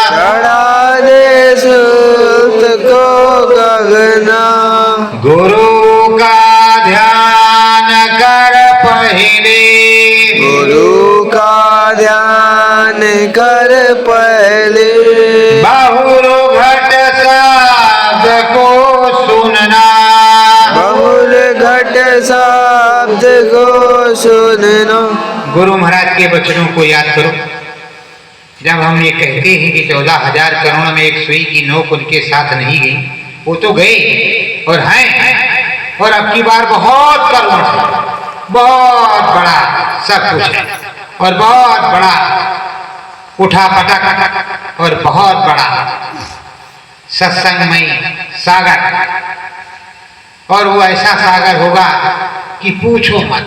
A: चढ़ा दे सूत को गगना।
B: गुरु का ध्यान कर पहले,
A: गुरु का ध्यान कर पहले।
B: बहुरु घट शब्द को सुनना,
A: बहुल घट शब्द को सुनना।
B: गुरु महाराज के वचनों को याद करो। जब हम ये कहते हैं कि 14,000 करोड़ में एक सुई की नोक उनके साथ नहीं गई, वो तो गए और हैं, और अब की बार बहुत करुण है, बहुत बड़ा सब कुछ है, और बहुत बड़ा उठा पटक, और बहुत बड़ा सत्संगमय सागर, और वो ऐसा सागर होगा कि पूछो मत,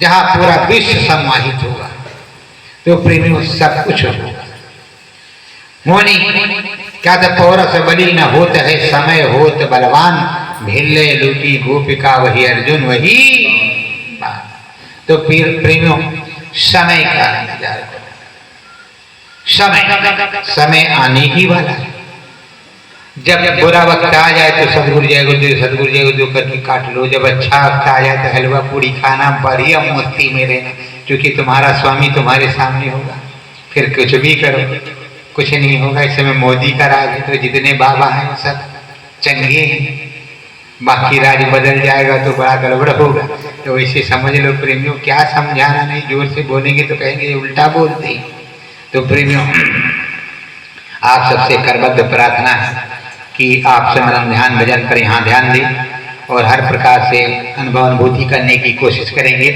B: जहां पूरा विश्व सम्मानित होगा। तो प्रेमियों सब कुछ होगा। होनी क्या तो पौरस बलि न होत है, समय होत बलवान, भिल्ले लूटी गोपिका वही अर्जुन वही। तो प्रेमियों समय का इंतजार करो, समय आने ही वाला है। जब बुरा वक्त आ जाए तो सदगुरु जय गुरुदेव, सदगुरु जय गुरुदेव करके काट लो। जब अच्छा वक्त आ जाए तो हलवा पूरी खाना, बड़ी मस्ती में रहना, क्योंकि तुम्हारा स्वामी तुम्हारे सामने होगा। फिर कुछ भी करो कुछ नहीं होगा। इस समय मोदी का राज है, तो जितने बाबा हैं वो सब चंगे हैं, बाकी राज बदल जाएगा तो बड़ा गड़बड़ होगा। तो इसे समझ लो प्रेमियों, क्या समझाना नहीं, जोर से बोलेंगे तो कहेंगे उल्टा बोलते हैं। तो प्रेमियों आप सबसे करबद्ध प्रार्थना है कि आप स्मरण ध्यान भजन पर यहाँ ध्यान दें और हर प्रकार से अनुभव अनुभूति करने की कोशिश करेंगे।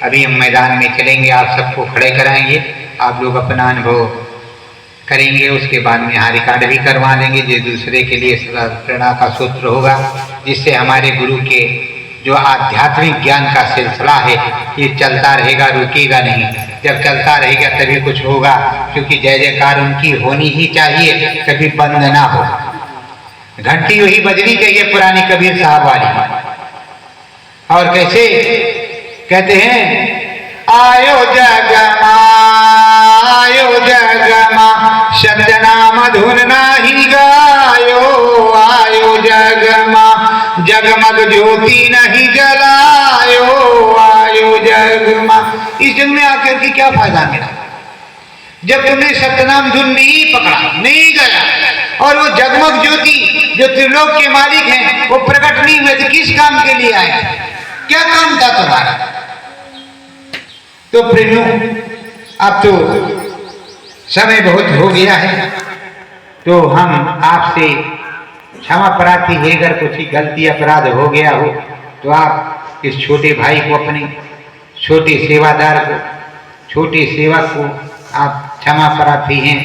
B: अभी हम मैदान में चलेंगे, आप सबको खड़े कराएंगे, आप लोग अपना अनुभव करेंगे। उसके बाद में यहाँ रिकॉर्ड भी करवा देंगे, जो दूसरे के लिए प्रेरणा का सूत्र होगा, जिससे हमारे गुरु के जो आध्यात्मिक ज्ञान का सिलसिला है ये चलता रहेगा, रुकेगा नहीं। जब चलता रहेगा तभी कुछ होगा, क्योंकि जय जयकार उनकी होनी ही चाहिए, कभी बंद ना हो। घंटी वही बजनी चाहिए पुरानी कबीर साहब वाली। और कैसे कहते हैं, आयो जगमा सत्यनाम धुन नाही गायो, आयो जगमा जगमग ज्योति नहीं जलायो, आयो जगमा। इस जग में आकर के क्या फायदा मिला जब तुमने सत्यनाम धुन नहीं पकड़ा, नहीं गया, और वो जगमग ज्योति जो त्रिलोक के मालिक हैं वो प्रकट नहीं हुए, तो किस काम के लिए आए? क्या काम था तुम्हारा? तो प्रेमियों अब तो समय बहुत हो गया है, तो हम आपसे क्षमा प्रार्थी है। अगर कुछ गलती अपराध हो गया हो तो आप इस छोटे भाई को, अपने छोटे सेवादार को, छोटे सेवक को आप क्षमा प्रार्थी हैं,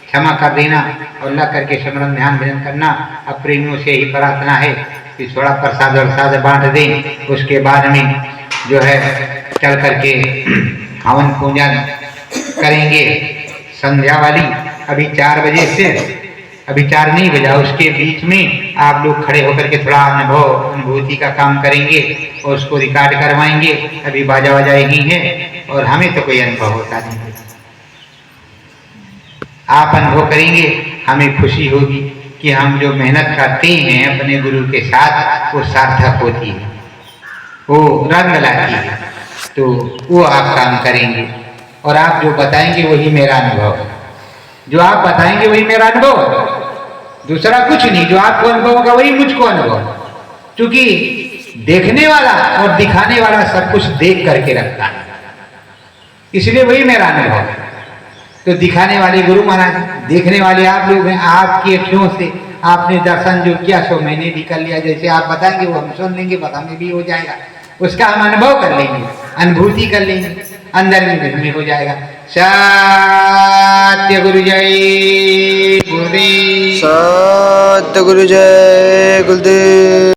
B: क्षमा कर देना और अल्लाह करके स्मरण ध्यान भजन करना। अब प्रेमियों से ही प्रार्थना है कि थोड़ा प्रसाद वरसाद बांट दें, उसके बाद में जो है चल करके हवन पूजन करेंगे संध्या वाली। अभी 4 बजे से, अभी 4 नहीं बजा, उसके बीच में आप लोग खड़े होकर के थोड़ा अनुभव अनुभूति का काम करेंगे और उसको रिकॉर्ड करवाएंगे। अभी बाजा वाजा ही है और हमें तो कोई अनुभव होता नहीं, आप अनुभव करेंगे, हमें खुशी होगी कि हम जो मेहनत करते हैं अपने गुरु के साथ वो सार्थक होती है, वो रंग लाती है। तो वो आप काम करेंगे और आप जो बताएंगे वही मेरा अनुभव है। जो आप बताएंगे वही मेरा अनुभव, दूसरा कुछ नहीं। जो आपको अनुभव होगा वही मुझको अनुभव, क्योंकि देखने वाला और दिखाने वाला सब कुछ देख करके रखता है, इसलिए वही मेरा अनुभव है। तो दिखाने वाले गुरु महाराज, देखने वाले आप लोग हैं। आपकी अखियों से आपने दर्शन जो किया सो मैंने भी कर लिया। जैसे आप बताएंगे वो हम सुन लेंगे, बस हमें भी हो जाएगा, उसका हम अनुभव कर लेंगे, अनुभूति कर लेंगे, अंदर में हो जाएगा। सत्य गुरु जय गुरुदेव,
A: सत्य गुरु जय गुरुदेव।